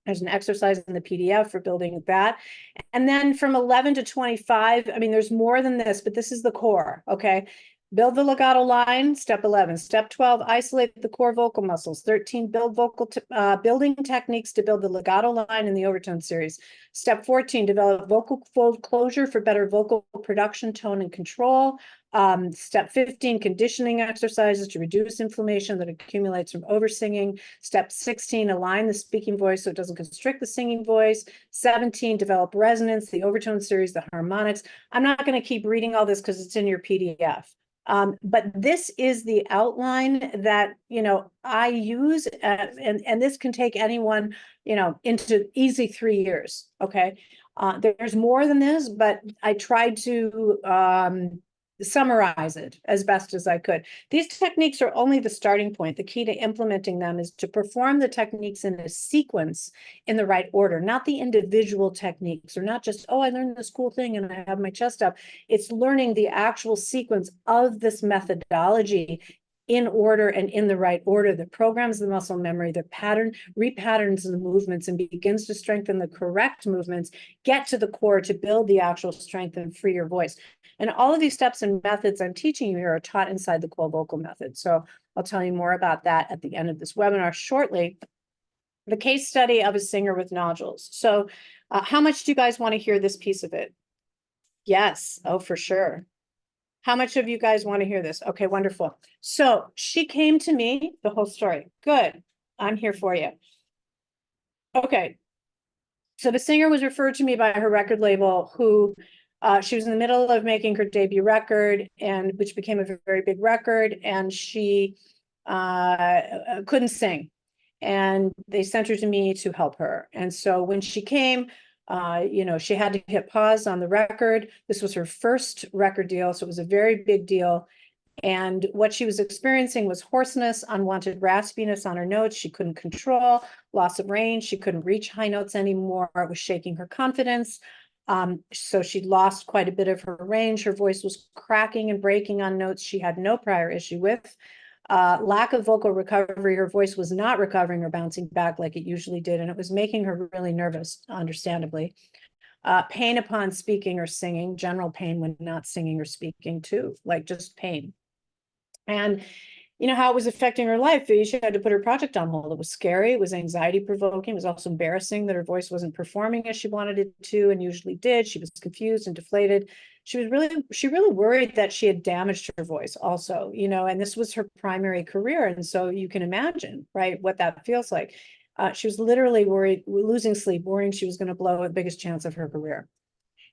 There's an exercise in the PDF for building that. And then from 11 to 25, I mean, there's more than this, but this is the core, okay? Build the legato line, step 11. Step 12, isolate the core vocal muscles. 13, build building techniques to build the legato line in the overtone series. Step 14, develop vocal fold closure for better vocal production, tone, and control. Step 15, conditioning exercises to reduce inflammation that accumulates from oversinging. Step 16, align the speaking voice so it doesn't constrict the singing voice. 17, develop resonance, the overtone series, the harmonics. I'm not going to keep reading all this because it's in your PDF. But this is the outline that, you know, I use, and this can take anyone, you know, into easy 3 years, okay? There's more than this, but I tried to summarize it as best as I could. These techniques are only the starting point. The key to implementing them is to perform the techniques in a sequence in the right order, not the individual techniques, or not just, oh, I learned this cool thing and I have my chest up. It's learning the actual sequence of this methodology in order and in the right order that programs the muscle memory, the pattern, repatterns the movements and begins to strengthen the correct movements, get to the core to build the actual strength and free your voice. And all of these steps and methods I'm teaching you here are taught inside the Cole Vocal method. So I'll tell you more about that at the end of this webinar shortly. The case study of a singer with nodules. So how much do you guys want to hear this piece of it? Yes. Oh, for sure. How much of you guys want to hear this? Okay, wonderful. So she came to me, the whole story. Good. I'm here for you. Okay. So the singer was referred to me by her record label, who she was in the middle of making her debut record, and which became a very big record, and she couldn't sing. And they sent her to me to help her. And so when she came, you know, she had to hit pause on the record. This was her first record deal, so it was a very big deal. And what she was experiencing was hoarseness, unwanted raspiness on her notes. She couldn't control, loss of range. She couldn't reach high notes anymore. It was shaking her confidence. So she'd lost quite a bit of her range. Her voice was cracking and breaking on notes she had no prior issue with. Lack of vocal recovery. Her voice was not recovering or bouncing back like it usually did, and it was making her really nervous, understandably. Pain upon speaking or singing, general pain when not singing or speaking too, like just pain. And you know how it was affecting her life. She had to put her project on hold. It was scary. It was anxiety provoking. It was also embarrassing that her voice wasn't performing as she wanted it to and usually did. She was confused and deflated. She really worried that she had damaged her voice also, you know, and this was her primary career. And so you can imagine, right, what that feels like. She was literally worried, losing sleep, worrying she was going to blow the biggest chance of her career.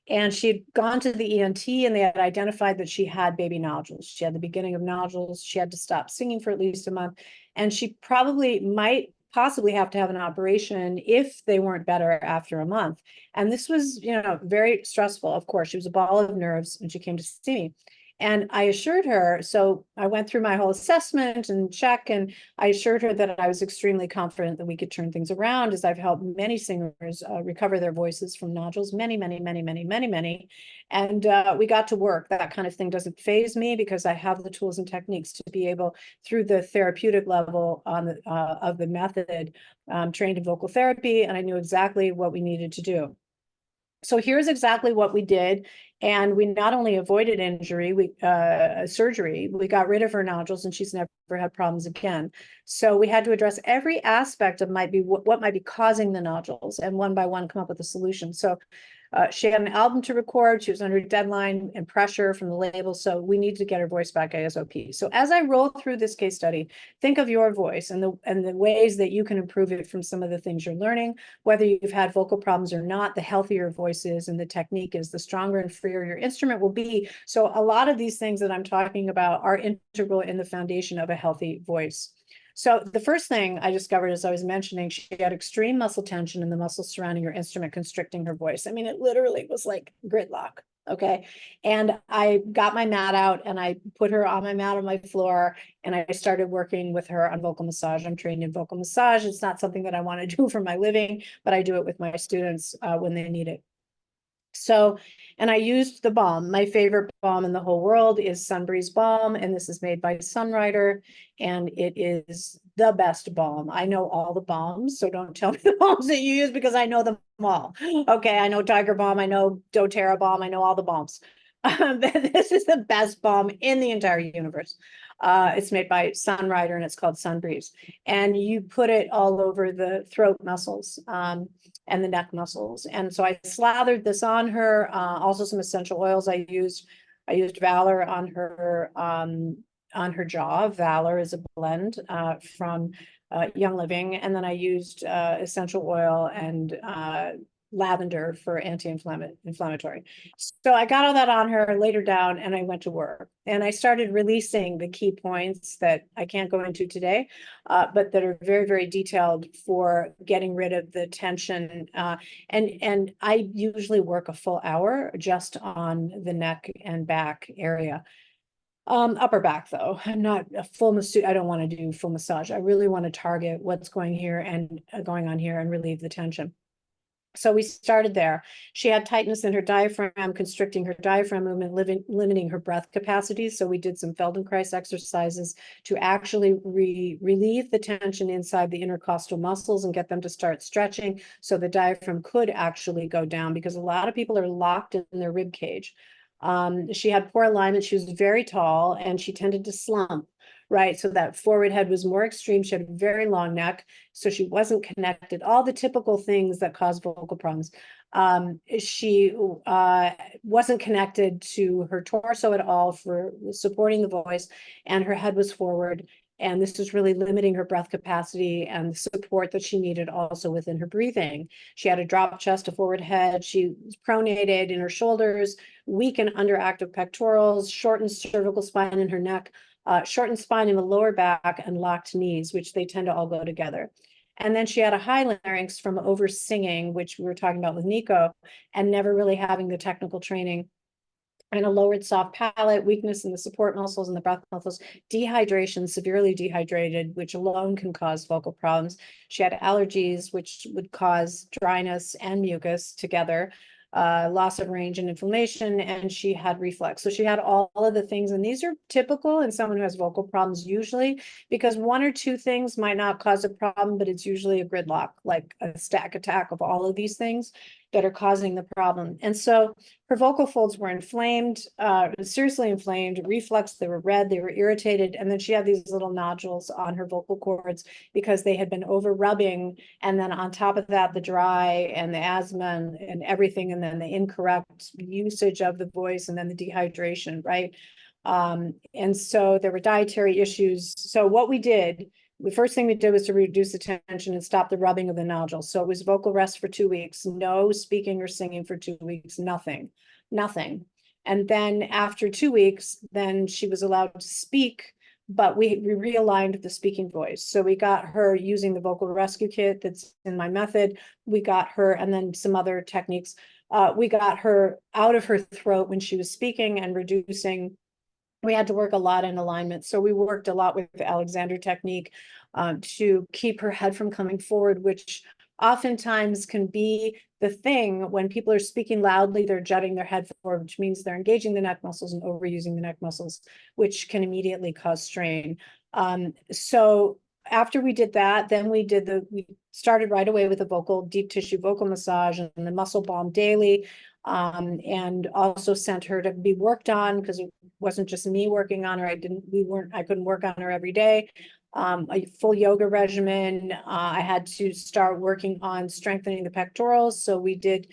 And she had gone to the ENT, and they had identified that she had baby nodules. She had the beginning of nodules. She had to stop singing for at least a month. And she probably might possibly have to have an operation if they weren't better after a month. And this was, very stressful. Of course, she was a ball of nerves when she came to see me. And I assured her, so I went through my whole assessment and check, and I assured her that I was extremely confident that we could turn things around, as I've helped many singers recover their voices from nodules, many, many, many, many, many, many. And we got to work. That kind of thing doesn't faze me because I have the tools and techniques to be able, through the therapeutic level of the method, trained in vocal therapy, and I knew exactly what we needed to do. So here's exactly what we did. And we not only avoided surgery, we got rid of her nodules, and she's never had problems again. So we had to address every aspect of what might be causing the nodules, and one by one come up with a solution. So she had an album to record. She was under deadline and pressure from the label. So we need to get her voice back ASAP. So as I roll through this case study, think of your voice and the ways that you can improve it from some of the things you're learning, whether you've had vocal problems or not. The healthier voice is and the technique is, the stronger and freer your instrument will be. So a lot of these things that I'm talking about are integral in the foundation of a healthy voice. So the first thing I discovered, as I was mentioning, she had extreme muscle tension in the muscles surrounding her instrument, constricting her voice. I mean, it literally was like gridlock. Okay. And I got my mat out and I put her on my mat on my floor, and I started working with her on vocal massage. I'm trained in vocal massage. It's not something that I want to do for my living, but I do it with my students when they need it. So, and I used the balm. My favorite balm in the whole world is Sunbreeze balm, and this is made by Sunrider, and it is the best balm. I know all the balms, so don't tell me the balms that you use, because I know them all. Okay, I know Tiger Balm, I know doTERRA balm, I know all the balms. This is the best balm in the entire universe. It's made by Sunrider, and it's called Sunbreeze. And you put it all over the throat muscles and the neck muscles. And so I slathered this on her. Also some essential oils I used. I used Valor on her jaw. Valor is a blend from Young Living. And then I used essential oil and lavender for anti-inflammatory. So I got all that on her, laid her down, and I went to work. And I started releasing the key points that I can't go into today, but that are very, very detailed for getting rid of the tension. And I usually work a full hour just on the neck and back area. Upper back though, I'm not a full massage. I don't want to do full massage. I really want to target what's going here and going on here and relieve the tension. So we started there. She had tightness in her diaphragm, constricting her diaphragm movement, limiting her breath capacity. So we did some Feldenkrais exercises to actually relieve the tension inside the intercostal muscles and get them to start stretching so the diaphragm could actually go down, because a lot of people are locked in their rib cage. She had poor alignment. She was very tall and she tended to slump. Right. So that forward head was more extreme. She had a very long neck, so she wasn't connected. All the typical things that cause vocal problems. She wasn't connected to her torso at all for supporting the voice, and her head was forward. And this was really limiting her breath capacity and the support that she needed also within her breathing. She had a drop chest, a forward head. She was pronated in her shoulders, weak and underactive pectorals, shortened cervical spine in her neck, shortened spine in the lower back, and locked knees, which they tend to all go together. And then she had a high larynx from over singing, which we were talking about with Nico, and never really having the technical training, and a lowered soft palate, weakness in the support muscles and the breath muscles, dehydration, severely dehydrated, which alone can cause vocal problems. She had allergies, which would cause dryness and mucus together. Loss of range and inflammation, and she had reflux. So she had all of the things, and these are typical in someone who has vocal problems usually, because one or two things might not cause a problem, but it's usually a gridlock, like a stack attack of all of these things that are causing the problem. And so her vocal folds were inflamed, seriously inflamed, reflux, they were red, they were irritated, and then she had these little nodules on her vocal cords because they had been over rubbing, and then on top of that, the dry and the asthma and everything, and then the incorrect usage of the voice, and then the dehydration, right? And so there were dietary issues. So what we did, the first thing we did was to reduce the tension and stop the rubbing of the nodules. So it was vocal rest for 2 weeks, no speaking or singing for 2 weeks, nothing. And then after 2 weeks, then she was allowed to speak but we realigned the speaking voice. So we got her using the vocal rescue kit that's in my method. We got her, and then some other techniques. We got her out of her throat when she was speaking and reducing. We had to work a lot in alignment. So we worked a lot with the Alexander technique to keep her head from coming forward, which oftentimes can be the thing when people are speaking loudly, they're jutting their head forward, which means they're engaging the neck muscles and overusing the neck muscles, which can immediately cause strain. So after we did that, then we started right away with a deep tissue vocal massage and the muscle balm daily. And also sent her to be worked on, because it wasn't just me working on her. I couldn't work on her every day. A full yoga regimen. I had to start working on strengthening the pectorals. So we did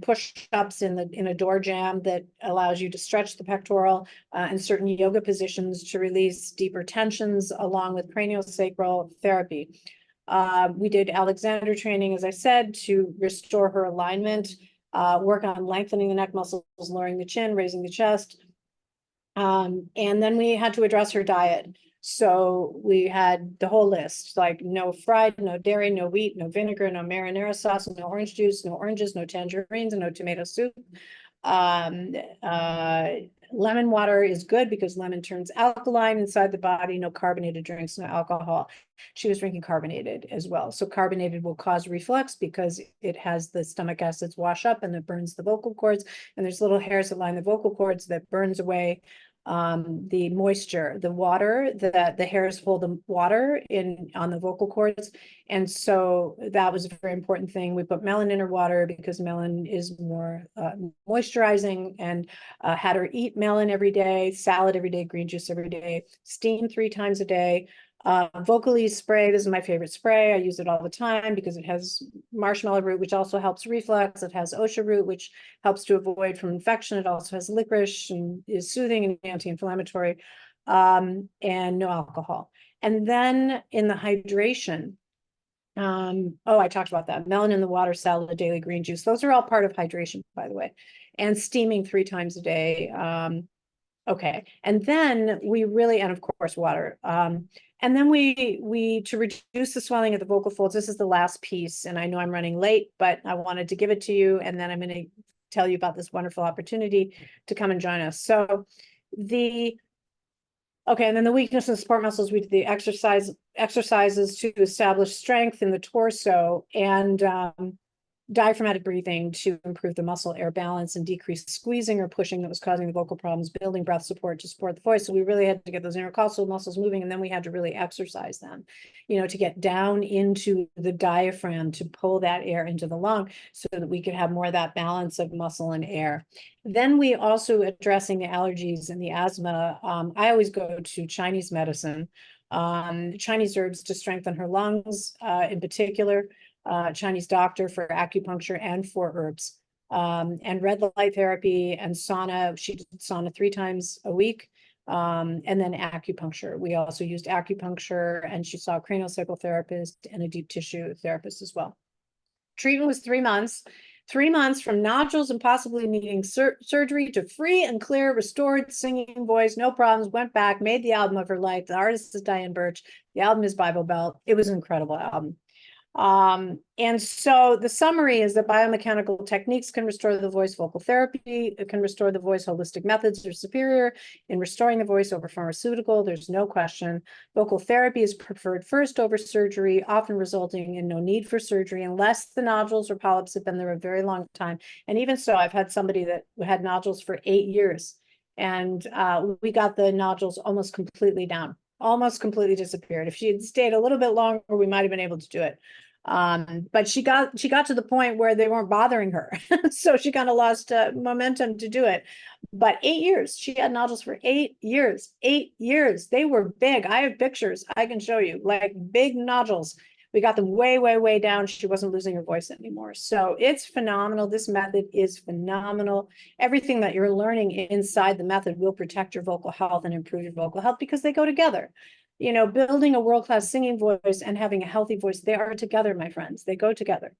push-ups in a door jam that allows you to stretch the pectoral, and certain yoga positions to release deeper tensions, along with craniosacral therapy. We did Alexander training, as I said, to restore her alignment, work on lengthening the neck muscles, lowering the chin, raising the chest. And then we had to address her diet. So we had the whole list, like no fried, no dairy, no wheat, no vinegar, no marinara sauce, no orange juice, no oranges, no tangerines, and no tomato soup. Lemon water is good because lemon turns alkaline inside the body. No carbonated drinks, no alcohol. She was drinking carbonated as well. So carbonated will cause reflux because it has the stomach acids wash up and it burns the vocal cords. And there's little hairs that line the vocal cords that burns away the moisture, the water, the hairs hold the water on the vocal cords. And so that was a very important thing. We put melon in her water because melon is more moisturizing, and had her eat melon every day, salad every day, green juice every day, steam 3 times a day. Vocalese spray, this is my favorite spray. I use it all the time because it has marshmallow root, which also helps reflux. It has osha root, which helps to avoid from infection. It also has licorice and is soothing and anti-inflammatory, and no alcohol. And then in the hydration, I talked about that. Melon in the water, salad, daily green juice. Those are all part of hydration, by the way. And steaming 3 times a day. Okay. And then and of course, water. And then to reduce the swelling of the vocal folds, this is the last piece, and I know I'm running late, but I wanted to give it to you, and then I'm going to tell you about this wonderful opportunity to come and join us. So and then the weakness and support muscles, we did the exercises to establish strength in the torso, and diaphragmatic breathing to improve the muscle air balance and decrease squeezing or pushing that was causing the vocal problems, building breath support to support the voice. So we really had to get those intercostal muscles moving, and then we had to really exercise them, to get down into the diaphragm to pull that air into the lung so that we could have more of that balance of muscle and air. Then we also addressing the allergies and the asthma. I always go to Chinese medicine, Chinese herbs to strengthen her lungs, in particular. Chinese doctor for acupuncture and for herbs, and red light therapy and sauna. She did sauna 3 times a week, and then acupuncture. We also used acupuncture, and she saw a craniosacral therapist and a deep tissue therapist as well. Treatment was 3 months. 3 months from nodules and possibly needing surgery to free and clear, restored singing voice, no problems, went back, made the album of her life. The artist is Diane Birch. The album is Bible Belt. It was an incredible album. And so the summary is that biomechanical techniques can restore the voice. Vocal therapy, it can restore the voice. Holistic methods are superior in restoring the voice over pharmaceutical. There's no question. Vocal therapy is preferred first over surgery, often resulting in no need for surgery unless the nodules or polyps have been there a very long time. And even so, I've had somebody that had nodules for 8 years, and we got the nodules almost completely down. Almost completely disappeared. If she had stayed a little bit longer, we might have been able to do it. But she got to the point where they weren't bothering her. So she kind of lost momentum to do it. But 8 years, she had nodules for 8 years. 8 years. They were big. I have pictures I can show you, like big nodules. We got them way, way, way down. She wasn't losing her voice anymore. So it's phenomenal. This method is phenomenal. Everything that you're learning inside the method will protect your vocal health and improve your vocal health because they go together. Building a world-class singing voice and having a healthy voice, they are together, my friends. They go together.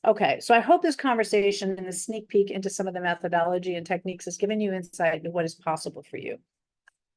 Okay, so I hope this conversation and the sneak peek into some of the methodology and techniques has given you insight into what is possible for you.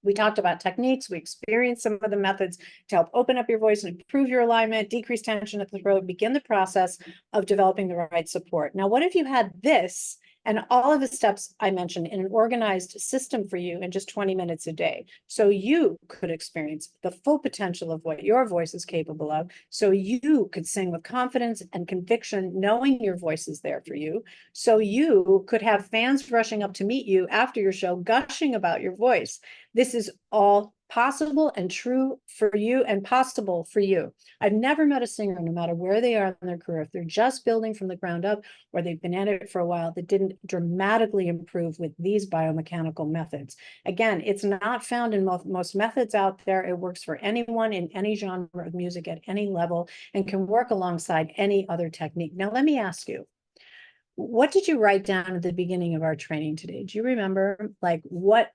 We talked about techniques. We experienced some of the methods to help open up your voice and improve your alignment, decrease tension at the throat, begin the process of developing the right support. Now, what if you had this and all of the steps I mentioned in an organized system for you in just 20 minutes a day? So you could experience the full potential of what your voice is capable of. So you could sing with confidence and conviction, knowing your voice is there for you. So you could have fans rushing up to meet you after your show, gushing about your voice. This is all possible and true for you and possible for you. I've never met a singer, no matter where they are in their career, if they're just building from the ground up or they've been at it for a while, that didn't dramatically improve with these biomechanical methods. Again, it's not found in most methods out there. It works for anyone in any genre of music at any level and can work alongside any other technique. Now, let me ask you, what did you write down at the beginning of our training today? Do you remember, like, what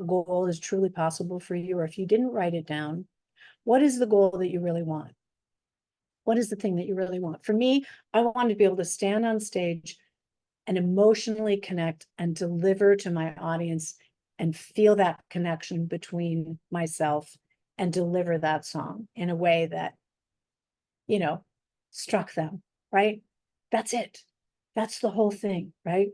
goal is truly possible for you? Or if you didn't write it down, what is the goal that you really want? What is the thing that you really want? For me, I wanted to be able to stand on stage and emotionally connect and deliver to my audience and feel that connection between myself and deliver that song in a way that, you know, struck them, right? That's it. That's the whole thing, right?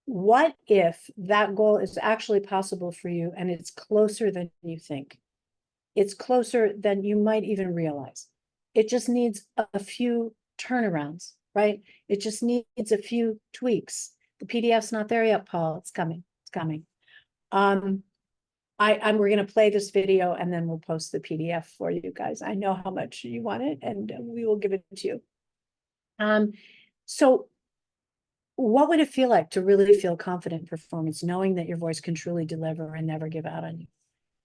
What if that goal is actually possible for you and it's closer than you think? It's closer than you might even realize. It just needs a few turnarounds, right? It just needs a few tweaks. The PDF's not there yet, Paul. It's coming. It's coming. We're going to play this video and then we'll post the PDF for you guys. I know how much you want it and we will give it to you. So what would it feel like to really feel confident in performance, knowing that your voice can truly deliver and never give out on you?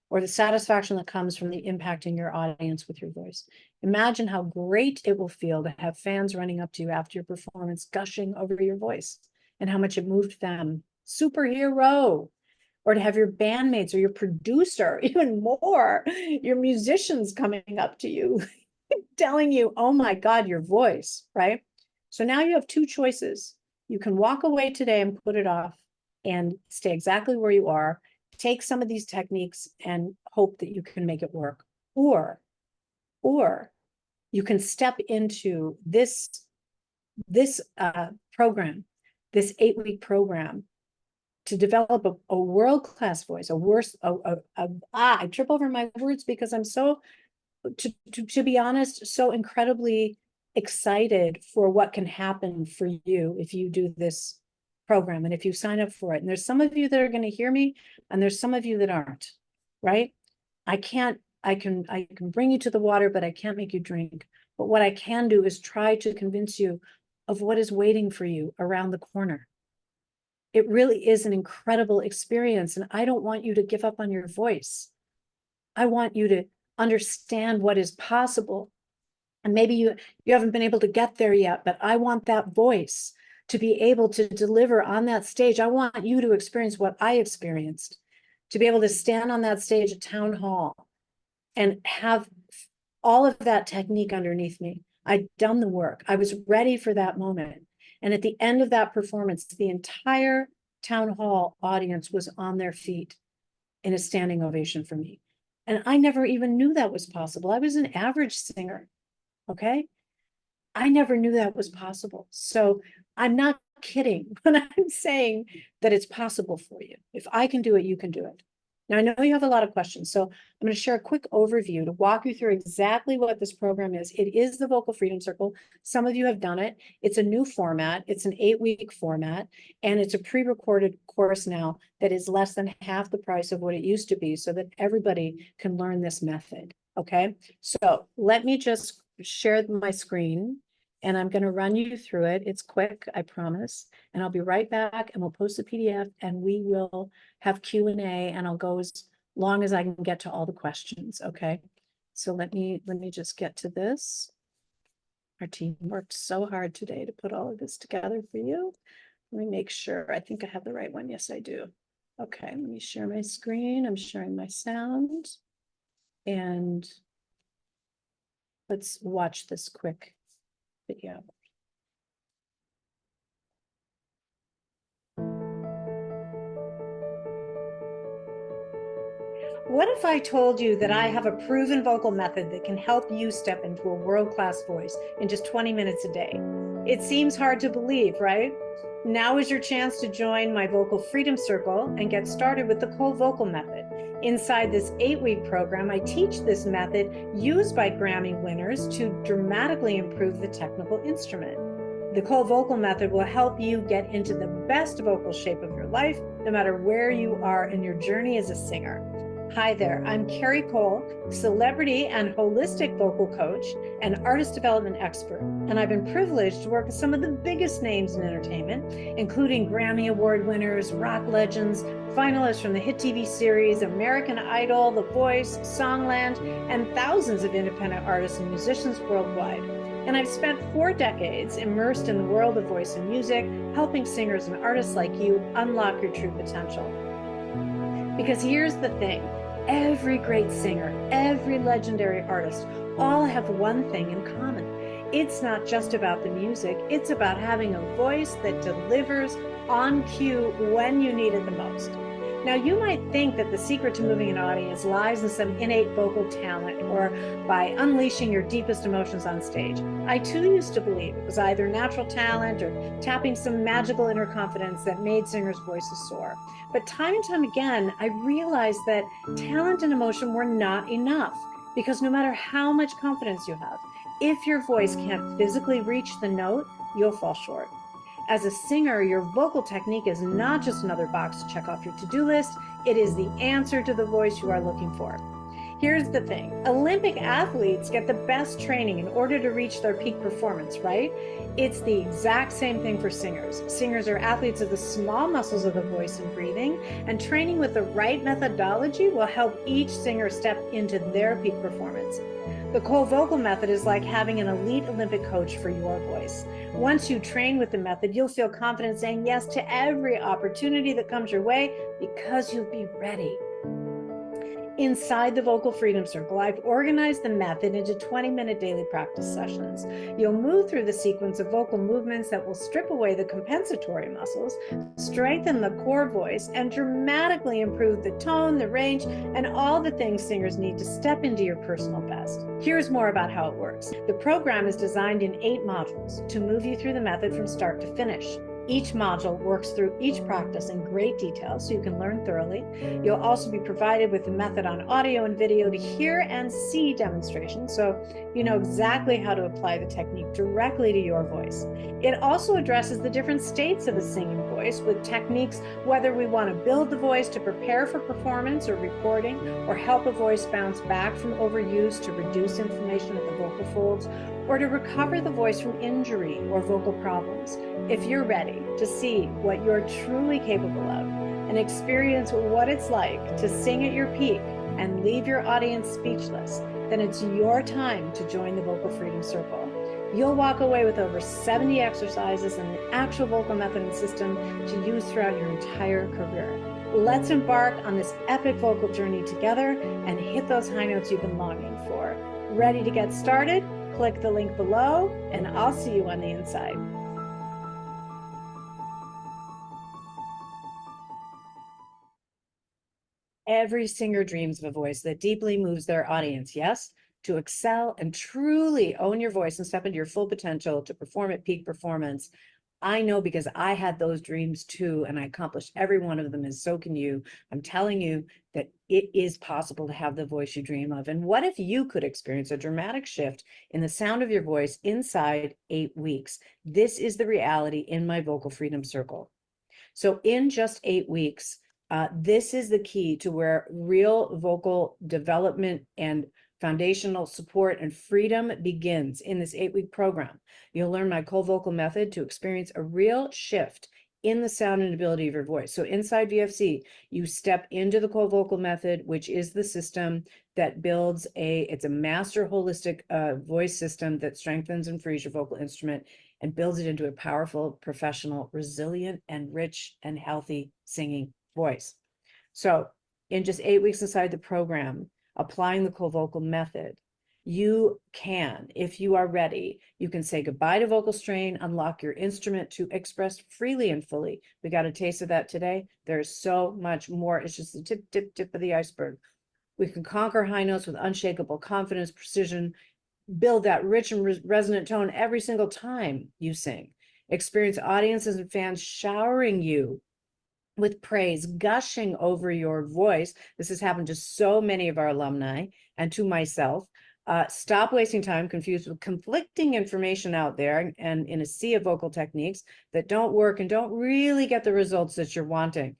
Or the satisfaction that comes from the impacting your audience with your voice. Imagine how great it will feel to have fans running up to you after your performance, gushing over your voice, and how much it moved them. Superhero. Or to have your bandmates or your producer, even more, your musicians coming up to you, telling you, oh my God, your voice, right? So now you have two choices. You can walk away today and put it off and stay exactly where you are, take some of these techniques and hope that you can make it work. Or you can step into this program, this 8-week program, to develop a world-class voice, I trip over my words because I'm so, to be honest, so incredibly excited for what can happen for you if you do this program and if you sign up for it. And there's some of you that are going to hear me and there's some of you that aren't, right? I can bring you to the water, but I can't make you drink. But what I can do is try to convince you of what is waiting for you around the corner. It really is an incredible experience. And I don't want you to give up on your voice. I want you to understand what is possible. And maybe you haven't been able to get there yet, but I want that voice to be able to deliver on that stage. I want you to experience what I experienced, to be able to stand on that stage at town hall and have all of that technique underneath me. I'd done the work. I was ready for that moment. And at the end of that performance, the entire town hall audience was on their feet in a standing ovation for me. And I never even knew that was possible. I was an average singer, okay? I never knew that was possible. So I'm not kidding when I'm saying that it's possible for you. If I can do it, you can do it. Now, I know you have a lot of questions, so I'm going to share a quick overview to walk you through exactly what this program is. It is the Vocal Freedom Circle. Some of you have done it. It's a new format. It's an 8-week format, and it's a pre-recorded course now that is less than half the price of what it used to be so that everybody can learn this method, okay? So let me just share my screen. And I'm going to run you through it. It's quick, I promise. And I'll be right back and we'll post the PDF and we will have Q&A and I'll go as long as I can get to all the questions, okay? So let me just get to this. Our team worked so hard today to put all of this together for you. Let me make sure. I think I have the right one. Yes, I do. Okay, let me share my screen. I'm sharing my sound. And let's watch this quick video. What if I told you that I have a proven vocal method that can help you step into a world-class voice in just 20 minutes a day? It seems hard to believe, right? Now is your chance to join my Vocal Freedom Circle and get started with the Cole Vocal Method. Inside this 8-week program, I teach this method used by Grammy winners to dramatically improve the technical instrument. The Cole Vocal Method will help you get into the best vocal shape of your life, no matter where you are in your journey as a singer. Hi there, I'm Cari Cole, celebrity and holistic vocal coach and artist development expert, and I've been privileged to work with some of the biggest names in entertainment, including Grammy Award winners, rock legends, finalists from the hit TV series American Idol, The Voice, Songland, and thousands of independent artists and musicians worldwide. And I've spent 4 decades immersed in the world of voice and music, helping singers and artists like you unlock your true potential. Because here's the thing, every great singer, every legendary artist, all have one thing in common. It's not just about the music, it's about having a voice that delivers on cue when you need it the most. Now, you might think that the secret to moving an audience lies in some innate vocal talent or by unleashing your deepest emotions on stage. I too used to believe it was either natural talent or tapping some magical inner confidence that made singers' voices soar. But time and time again, I realized that talent and emotion were not enough, because no matter how much confidence you have, if your voice can't physically reach the note, you'll fall short. As a singer, your vocal technique is not just another box to check off your to-do list, it is the answer to the voice you are looking for. Here's the thing, Olympic athletes get the best training in order to reach their peak performance, right? It's the exact same thing for singers. Singers are athletes of the small muscles of the voice and breathing, and training with the right methodology will help each singer step into their peak performance. The Cole Vocal Method is like having an elite Olympic coach for your voice. Once you train with the method, you'll feel confident saying yes to every opportunity that comes your way because you'll be ready. Inside the Vocal Freedom Circle, I've organized the method into 20-minute daily practice sessions. You'll move through the sequence of vocal movements that will strip away the compensatory muscles, strengthen the core voice, and dramatically improve the tone, the range, and all the things singers need to step into your personal best. Here's more about how it works. The program is designed in 8 modules to move you through the method from start to finish. Each module works through each practice in great detail so you can learn thoroughly. You'll also be provided with the method on audio and video to hear and see demonstrations so you know exactly how to apply the technique directly to your voice. It also addresses the different states of the singing voice with techniques, whether we want to build the voice to prepare for performance or recording, or help a voice bounce back from overuse to reduce inflammation at the vocal folds, or to recover the voice from injury or vocal problems. If you're ready to see what you're truly capable of and experience what it's like to sing at your peak and leave your audience speechless, then it's your time to join the Vocal Freedom Circle. You'll walk away with over 70 exercises and an actual vocal method and system to use throughout your entire career. Let's embark on this epic vocal journey together and hit those high notes you've been longing for. Ready to get started? Click the link below, and I'll see you on the inside. Every singer dreams of a voice that deeply moves their audience, yes? To excel and truly own your voice and step into your full potential to perform at peak performance. I know because I had those dreams too, and I accomplished every one of them, and so can you. I'm telling you that it is possible to have the voice you dream of. And what if you could experience a dramatic shift in the sound of your voice inside 8 weeks? This is the reality in my Vocal Freedom Circle. So in just 8 weeks, this is the key to where real vocal development and foundational support and freedom begins in this 8-week program. You'll learn my Cole Vocal Method to experience a real shift in the sound and ability of your voice. So inside VFC, you step into the Cole Vocal Method, which is the system that builds it's a master holistic voice system that strengthens and frees your vocal instrument and builds it into a powerful, professional, resilient, and rich and healthy singing voice. So in just 8 weeks inside the program, applying the Cole Vocal Method, you can, if you are ready, you can say goodbye to vocal strain, unlock your instrument to express freely and fully. We got a taste of that today. There's so much more. It's just the tip of the iceberg. We can conquer high notes with unshakable confidence, precision, build that rich and resonant tone every single time you sing. Experience audiences and fans showering you with praise, gushing over your voice. This has happened to so many of our alumni and to myself. Stop wasting time confused with conflicting information out there and in a sea of vocal techniques that don't work and don't really get the results that you're wanting.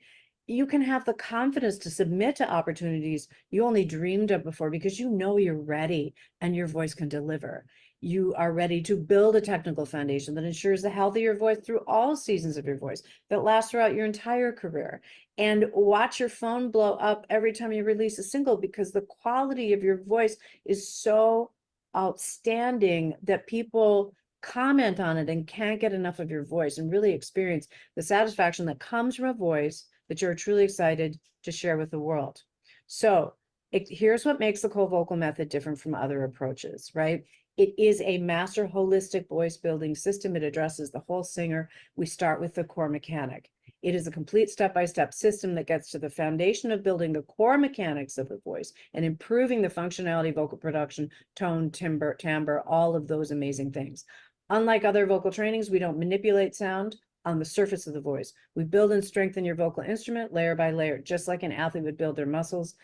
You can have the confidence to submit to opportunities you only dreamed of before because you know you're ready and your voice can deliver. You are ready to build a technical foundation that ensures the health of your voice through all seasons of your voice, that lasts throughout your entire career. And watch your phone blow up every time you release a single because the quality of your voice is so outstanding that people comment on it and can't get enough of your voice and really experience the satisfaction that comes from a voice that you're truly excited to share with the world. So here's what makes the Cole Vocal Method different from other approaches, right? It is a master holistic voice building system. It addresses the whole singer. We start with the core mechanic. It is a complete step-by-step system that gets to the foundation of building the core mechanics of the voice and improving the functionality, vocal production, tone, timbre, all of those amazing things. Unlike other vocal trainings, we don't manipulate sound on the surface of the voice. We build and strengthen your vocal instrument layer by layer, just like an athlete would build their muscles,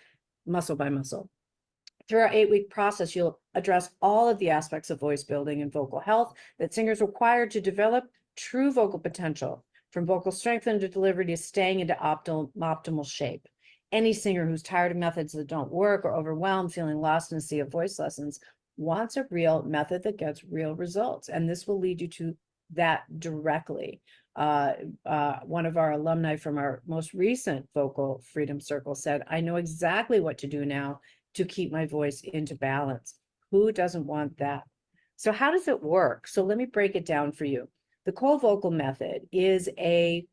muscle by muscle. Through our 8-week process, you'll address all of the aspects of voice building and vocal health that singers require to develop true vocal potential, from vocal strength to delivery to staying into optimal shape. Any singer who's tired of methods that don't work or overwhelmed, feeling lost in a sea of voice lessons, wants a real method that gets real results. And this will lead you to that directly. One of our alumni from our most recent Vocal Freedom Circle said, I know exactly what to do now to keep my voice into balance. Who doesn't want that? So how does it work? So let me break it down for you. The Cole Vocal Method is a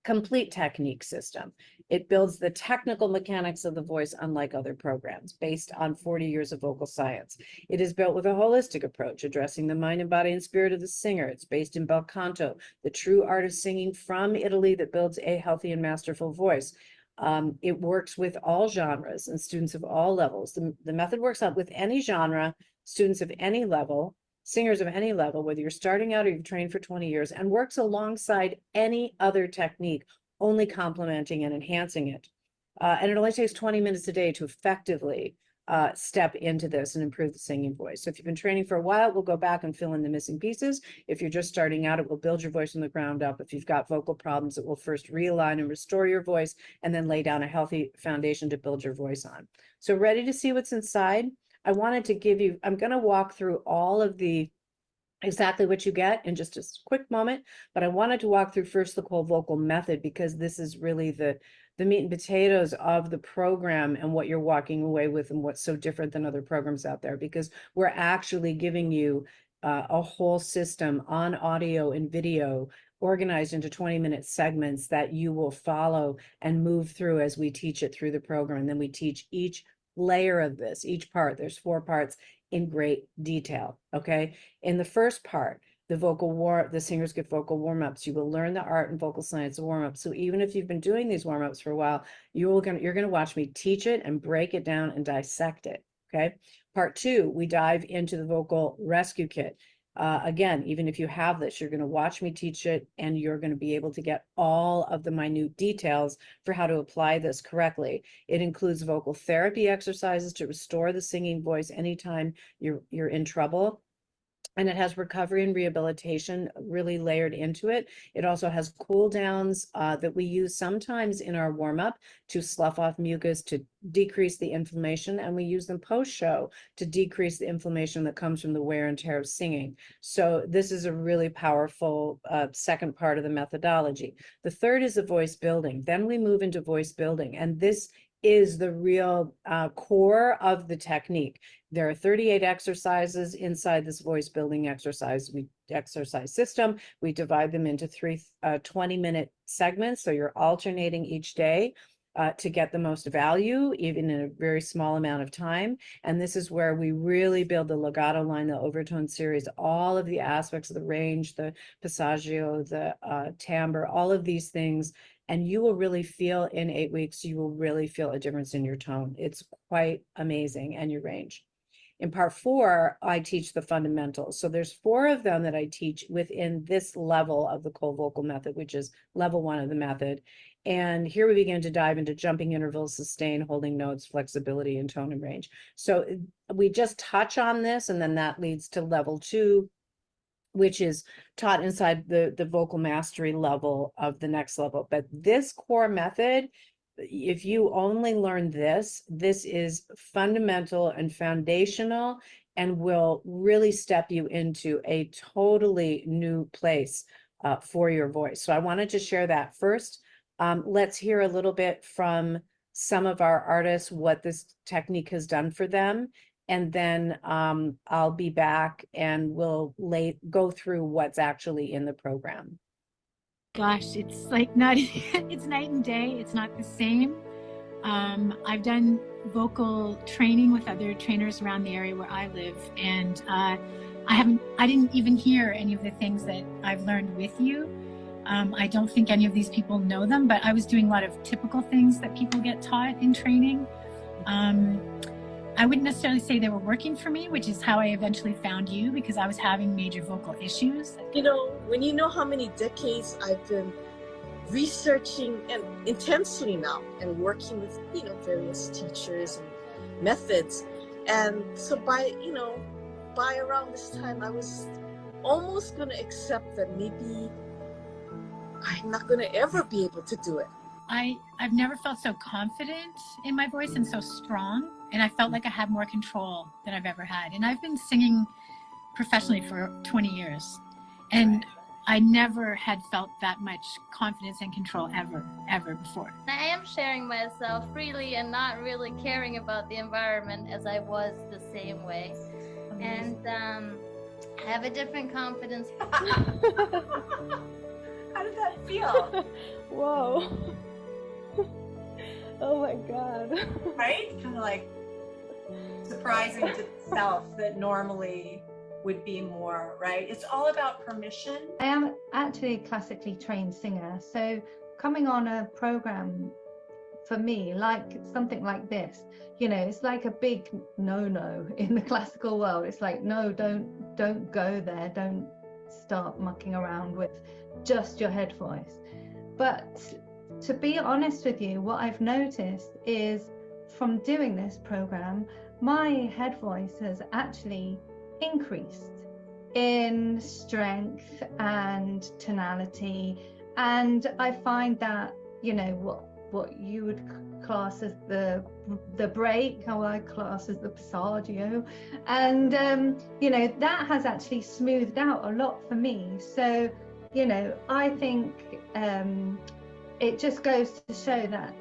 complete technique system. It builds the technical mechanics of the voice unlike other programs, based on 40 years of vocal science. It is built with a holistic approach, addressing the mind and body and spirit of the singer. It's based in bel canto, the true art of singing from Italy that builds a healthy and masterful voice. It works with all genres and students of all levels. The method works out with any genre, students of any level, singers of any level, whether you're starting out or you've trained for 20 years, and works alongside any other technique, only complementing and enhancing it. And it only takes 20 minutes a day to effectively step into this and improve the singing voice. So if you've been training for a while, we'll go back and fill in the missing pieces. If you're just starting out, it will build your voice from the ground up. If you've got vocal problems, it will first realign and restore your voice and then lay down a healthy foundation to build your voice on. So ready to see what's inside? I wanted to give you, I'm going to walk through all of the exactly what you get in just a quick moment, but I wanted to walk through first the Cole Vocal Method because this is really the meat and potatoes of the program and what you're walking away with and what's so different than other programs out there, because we're actually giving you a whole system on audio and video organized into 20-minute segments that you will follow and move through as we teach it through the program. And then we teach each layer of this, each part, there's 4 parts in great detail, okay? In the first part, the singers get vocal warm-ups. You will learn the art and vocal science of warm-ups. So even if you've been doing these warm-ups for a while, you're gonna watch me teach it and break it down and dissect it, okay? Part 2, we dive into the vocal rescue kit. Again, even if you have this, you're going to watch me teach it and you're going to be able to get all of the minute details for how to apply this correctly. It includes vocal therapy exercises to restore the singing voice anytime you're in trouble. And it has recovery and rehabilitation really layered into it. It also has cool downs that we use sometimes in our warm up to slough off mucus, to decrease the inflammation. And we use them post show to decrease the inflammation that comes from the wear and tear of singing. So this is a really powerful second part of the methodology. The third is the voice building. Then we move into voice building. And this is the real core of the technique. There are 38 exercises inside this voice building exercise system. We divide them into 3 20-minute segments. So you're alternating each day to get the most value, even in a very small amount of time. And this is where we really build the legato line, the overtone series, all of the aspects of the range, the passaggio, the timbre, all of these things. And you will really feel in 8 weeks, you will really feel a difference in your tone. It's quite amazing, and your range. In part 4, I teach the fundamentals. So there's 4 of them that I teach within this level of the Cole Vocal method, which is level 1 of the method. And here we begin to dive into jumping intervals, sustain, holding notes, flexibility, and tone and range. So we just touch on this, and then that leads to level 2, which is taught inside the vocal mastery level of the next level. But this core method, if you only learn this, this is fundamental and foundational and will really step you into a totally new place for your voice. So I wanted to share that first. Let's hear a little bit from some of our artists, what this technique has done for them. And then I'll be back and we'll go through what's actually in the program. Gosh, it's like not, it's night and day. It's not the same. I've done vocal training with other trainers around the area where I live, and I didn't even hear any of the things that I've learned with you. I don't think any of these people know them, but I was doing a lot of typical things that people get taught in training. I wouldn't necessarily say they were working for me, which is how I eventually found you, because I was having major vocal issues. You know, when you know how many decades I've been researching and intensely now and working with, you know, various teachers and methods. And so by around this time, I was almost going to accept that maybe I'm not going to ever be able to do it. I've never felt so confident in my voice and so strong, and I felt like I had more control than I've ever had. And I've been singing professionally for 20 years, and I never had felt that much confidence and control ever before. I am sharing myself freely and not really caring about the environment, as I was the same way. And I have a different confidence. How did that feel? Whoa. Oh my God. Right? Kind of like surprising to self that normally would be more, right? It's all about permission. I am actually a classically trained singer, so coming on a program for me, like something like this, you know, it's like a big no-no in the classical world. It's like, no, don't go there. Don't start mucking around with just your head voice. But to be honest with you, what I've noticed is from doing this program, my head voice has actually increased in strength and tonality. And I find that, you know, what you would class as the break, how I class as the passaggio, and you know, that has actually smoothed out a lot for me. So, you know, I think it just goes to show that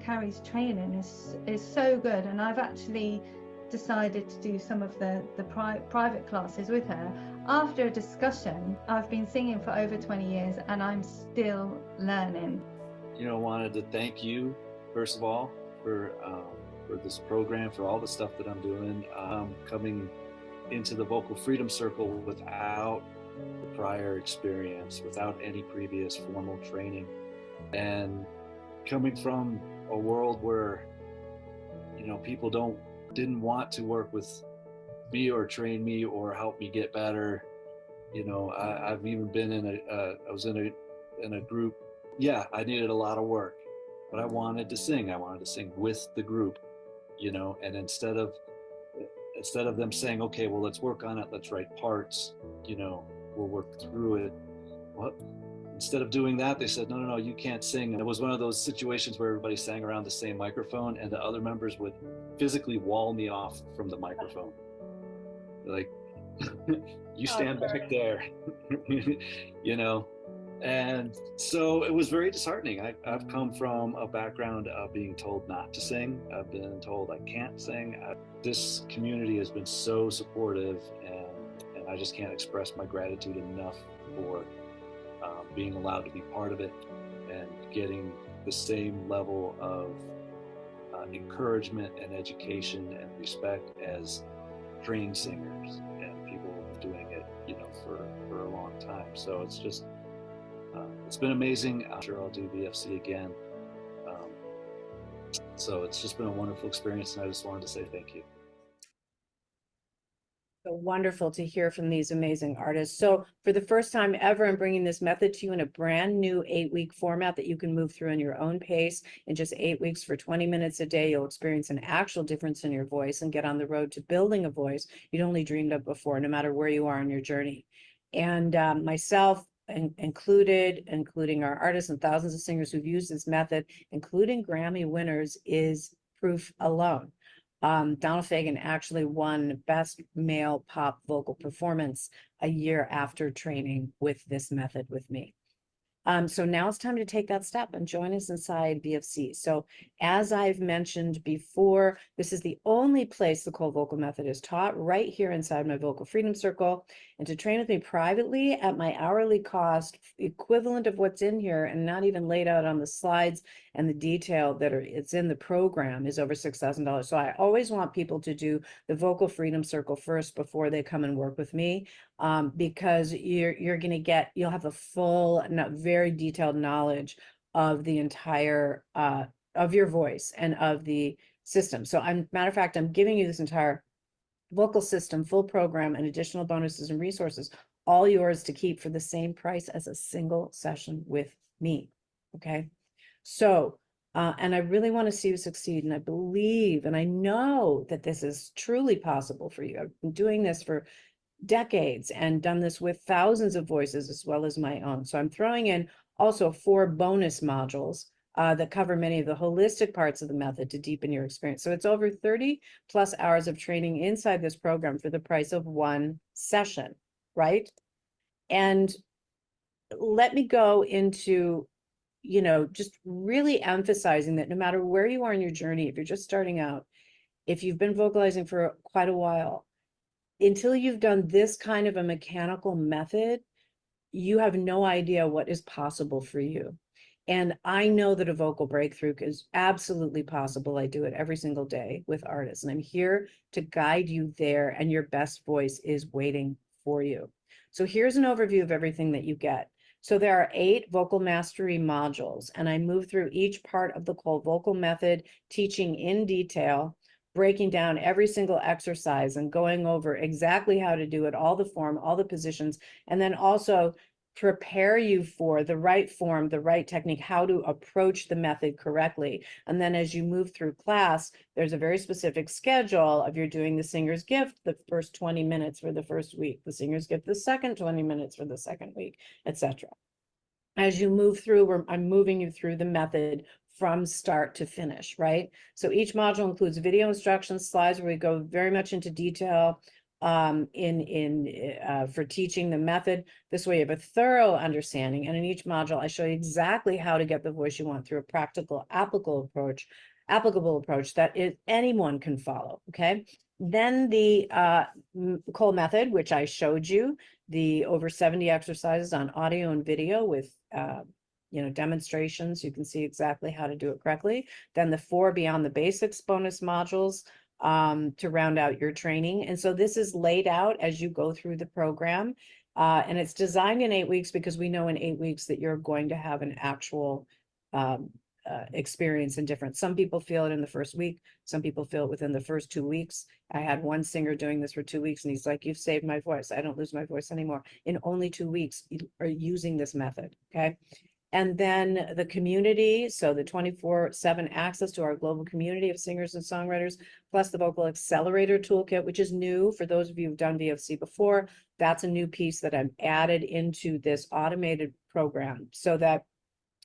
Cari's training is so good, and I've actually decided to do some of the private classes with her after a discussion. I've been singing for over 20 years and I'm still learning. You know, wanted to thank you first of all for this program, for all the stuff that I'm doing. Coming into the Vocal Freedom Circle without the prior experience, without any previous formal training, and coming from a world where, you know, people didn't want to work with me or train me or help me get better. You know, I've even been I was in a group. Yeah, I needed a lot of work, but I wanted to sing. I wanted to sing with the group, you know, and instead of them saying, okay, well, let's work on it, let's write parts, you know, we'll work through it. Instead of doing that, they said, no, you can't sing. And it was one of those situations where everybody sang around the same microphone and the other members would physically wall me off from the microphone. They're like, you stand back there, you know? And so it was very disheartening. I've come from a background of being told not to sing. I've been told I can't sing. This community has been so supportive, and I just can't express my gratitude enough for being allowed to be part of it and getting the same level of encouragement and education and respect as trained singers and people doing it, you know, for a long time. So it's just, it's been amazing. I'm sure I'll do VFC again. So it's just been a wonderful experience, and I just wanted to say thank you. So wonderful to hear from these amazing artists. So for the first time ever, I'm bringing this method to you in a brand new 8-week format that you can move through in your own pace. In just 8 weeks for 20 minutes a day, you'll experience an actual difference in your voice and get on the road to building a voice you'd only dreamed of before, no matter where you are on your journey. And myself included, including our artists and thousands of singers who've used this method, including Grammy winners, is proof alone. Donald Fagen actually won Best Male Pop Vocal Performance a year after training with this method with me. So now it's time to take that step and join us inside VFC. So as I've mentioned before, this is the only place the Cole Vocal Method is taught, right here inside my Vocal Freedom Circle. And to train with me privately at my hourly cost, equivalent of what's in here and not even laid out on the slides and the detail that it's in the program, is over $6,000. So I always want people to do the Vocal Freedom Circle first before they come and work with me. Because you're going to get, you'll have a full, very detailed knowledge of the entire, of your voice and of the system. So matter of fact, I'm giving you this entire vocal system, full program, and additional bonuses and resources, all yours to keep for the same price as a single session with me. Okay. So, and I really want to see you succeed. And I believe, and I know that this is truly possible for you. I've been doing this for decades and done this with thousands of voices as well as my own. So I'm throwing in also 4 bonus modules that cover many of the holistic parts of the method to deepen your experience. So it's over 30+ hours of training inside this program for the price of 1 session, right? And let me go into, you know, just really emphasizing that no matter where you are in your journey, if you're just starting out, if you've been vocalizing for quite a while, until you've done this kind of a mechanical method, you have no idea what is possible for you. And I know that a vocal breakthrough is absolutely possible. I do it every single day with artists, and I'm here to guide you there, and your best voice is waiting for you. So here's an overview of everything that you get. So there are 8 vocal mastery modules, and I move through each part of the Cole Vocal Method, teaching in detail, breaking down every single exercise and going over exactly how to do it, all the form, all the positions, and then also prepare you for the right form, the right technique, how to approach the method correctly. And then as you move through class, there's a very specific schedule of you're doing the singer's gift the first 20 minutes for the first week, the singer's gift the second 20 minutes for the second week, etc. As you move through, I'm moving you through the method from start to finish, right? So each module includes video instructions, slides where we go very much into detail for teaching the method. This way you have a thorough understanding. And in each module, I show you exactly how to get the voice you want through a practical, applicable approach that anyone can follow, okay? Then the Cole method, which I showed you, the over 70 exercises on audio and video with you know, demonstrations. You can see exactly how to do it correctly. Then the 4 Beyond the Basics bonus modules to round out your training. And so this is laid out as you go through the program. And it's designed in 8 weeks because we know in 8 weeks that you're going to have an actual experience and difference. Some people feel it in the first week. Some people feel it within the first 2 weeks. I had one singer doing this for 2 weeks and he's like, "You've saved my voice. I don't lose my voice anymore." In only 2 weeks, you are using this method, okay? And then the community, so the 24/7 access to our global community of singers and songwriters, plus the Vocal Accelerator Toolkit, which is new for those of you who've done VFC before. That's a new piece that I've added into this automated program so that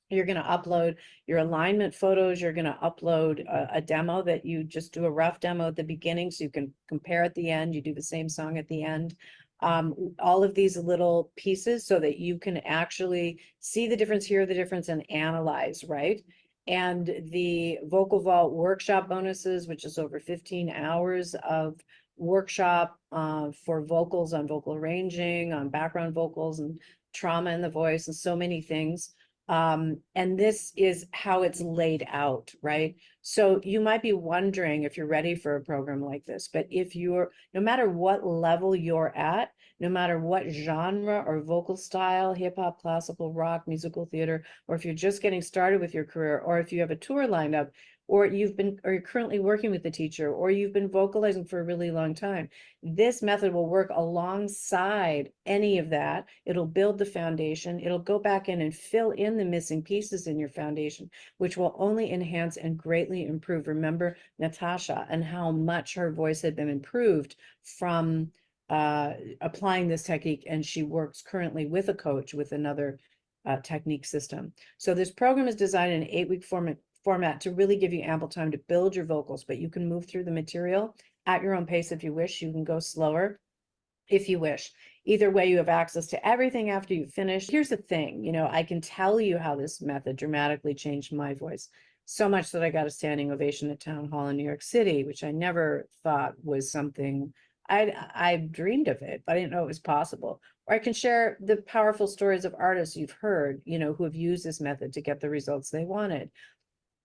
you're going to upload your alignment photos. You're going to upload a demo that you just do a rough demo at the beginning so you can compare at the end. You do the same song at the end. All of these little pieces so that you can actually see the difference, hear the difference, and analyze, right? And the Vocal Vault workshop bonuses, which is over 15 hours of workshop for vocals, on vocal arranging, on background vocals and trauma in the voice, and so many things. And this is how it's laid out, right? So you might be wondering if you're ready for a program like this, but if you're, no matter what level you're at, no matter what genre or vocal style, hip hop, classical, rock, musical theater, or if you're just getting started with your career, or if you have a tour lined up, or you're currently working with the teacher, or you've been vocalizing for a really long time, this method will work alongside any of that. It'll build the foundation. It'll go back in and fill in the missing pieces in your foundation, which will only enhance and greatly improve. Remember Natasha and how much her voice had been improved from applying this technique, and she works currently with a coach with another technique system. So this program is designed in an 8-week format to really give you ample time to build your vocals, but you can move through the material at your own pace if you wish. You can go slower if you wish. Either way, you have access to everything after you finish. Here's the thing, you know, I can tell you how this method dramatically changed my voice, so much that I got a standing ovation at Town Hall in New York City, which I never thought was something I dreamed of it, but I didn't know it was possible. Or I can share the powerful stories of artists you've heard, you know, who have used this method to get the results they wanted.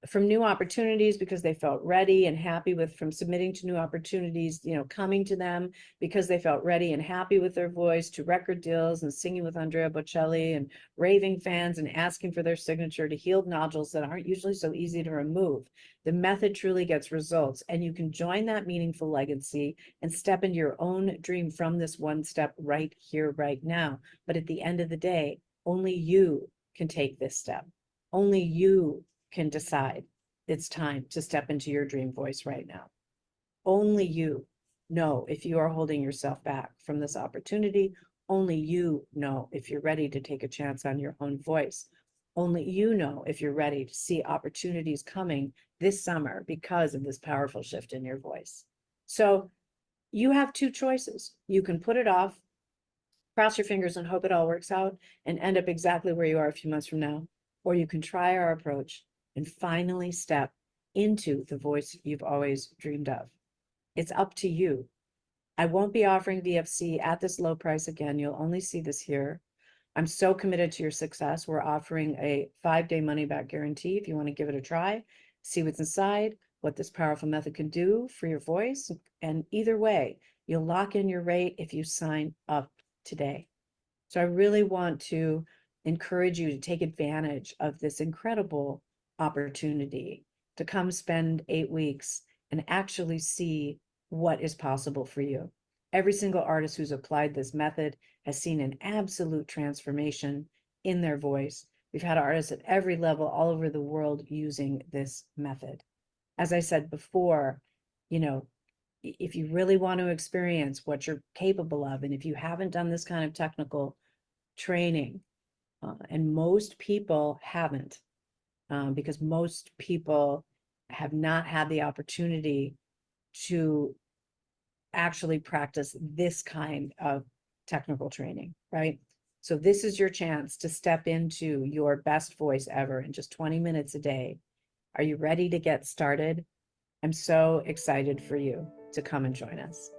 From new opportunities because they felt ready and happy with, from submitting to new opportunities, you know, coming to them because they felt ready and happy with their voice, to record deals and singing with Andrea Bocelli and raving fans and asking for their signature, to healed nodules that aren't usually so easy to remove. The method truly gets results, and you can join that meaningful legacy and step into your own dream from this one step right here, right now. But at the end of the day, only you can take this step. Only you can decide it's time to step into your dream voice right now. Only you know if you are holding yourself back from this opportunity. Only you know if you're ready to take a chance on your own voice. Only you know if you're ready to see opportunities coming this summer because of this powerful shift in your voice. So you have two choices. You can put it off, cross your fingers and hope it all works out and end up exactly where you are a few months from now, or you can try our approach and finally step into the voice you've always dreamed of. It's up to you. I won't be offering VFC at this low price again. You'll only see this here. I'm so committed to your success. We're offering a 5-day money-back guarantee if you want to give it a try, see what's inside, what this powerful method can do for your voice. And either way, you'll lock in your rate if you sign up today. So I really want to encourage you to take advantage of this incredible opportunity to come spend 8 weeks and actually see what is possible for you. Every single artist who's applied this method has seen an absolute transformation in their voice. We've had artists at every level all over the world using this method. As I said before, you know, if you really want to experience what you're capable of, and if you haven't done this kind of technical training, and most people haven't, because most people have not had the opportunity to actually practice this kind of technical training, right? So this is your chance to step into your best voice ever in just 20 minutes a day. Are you ready to get started? I'm so excited for you to come and join us.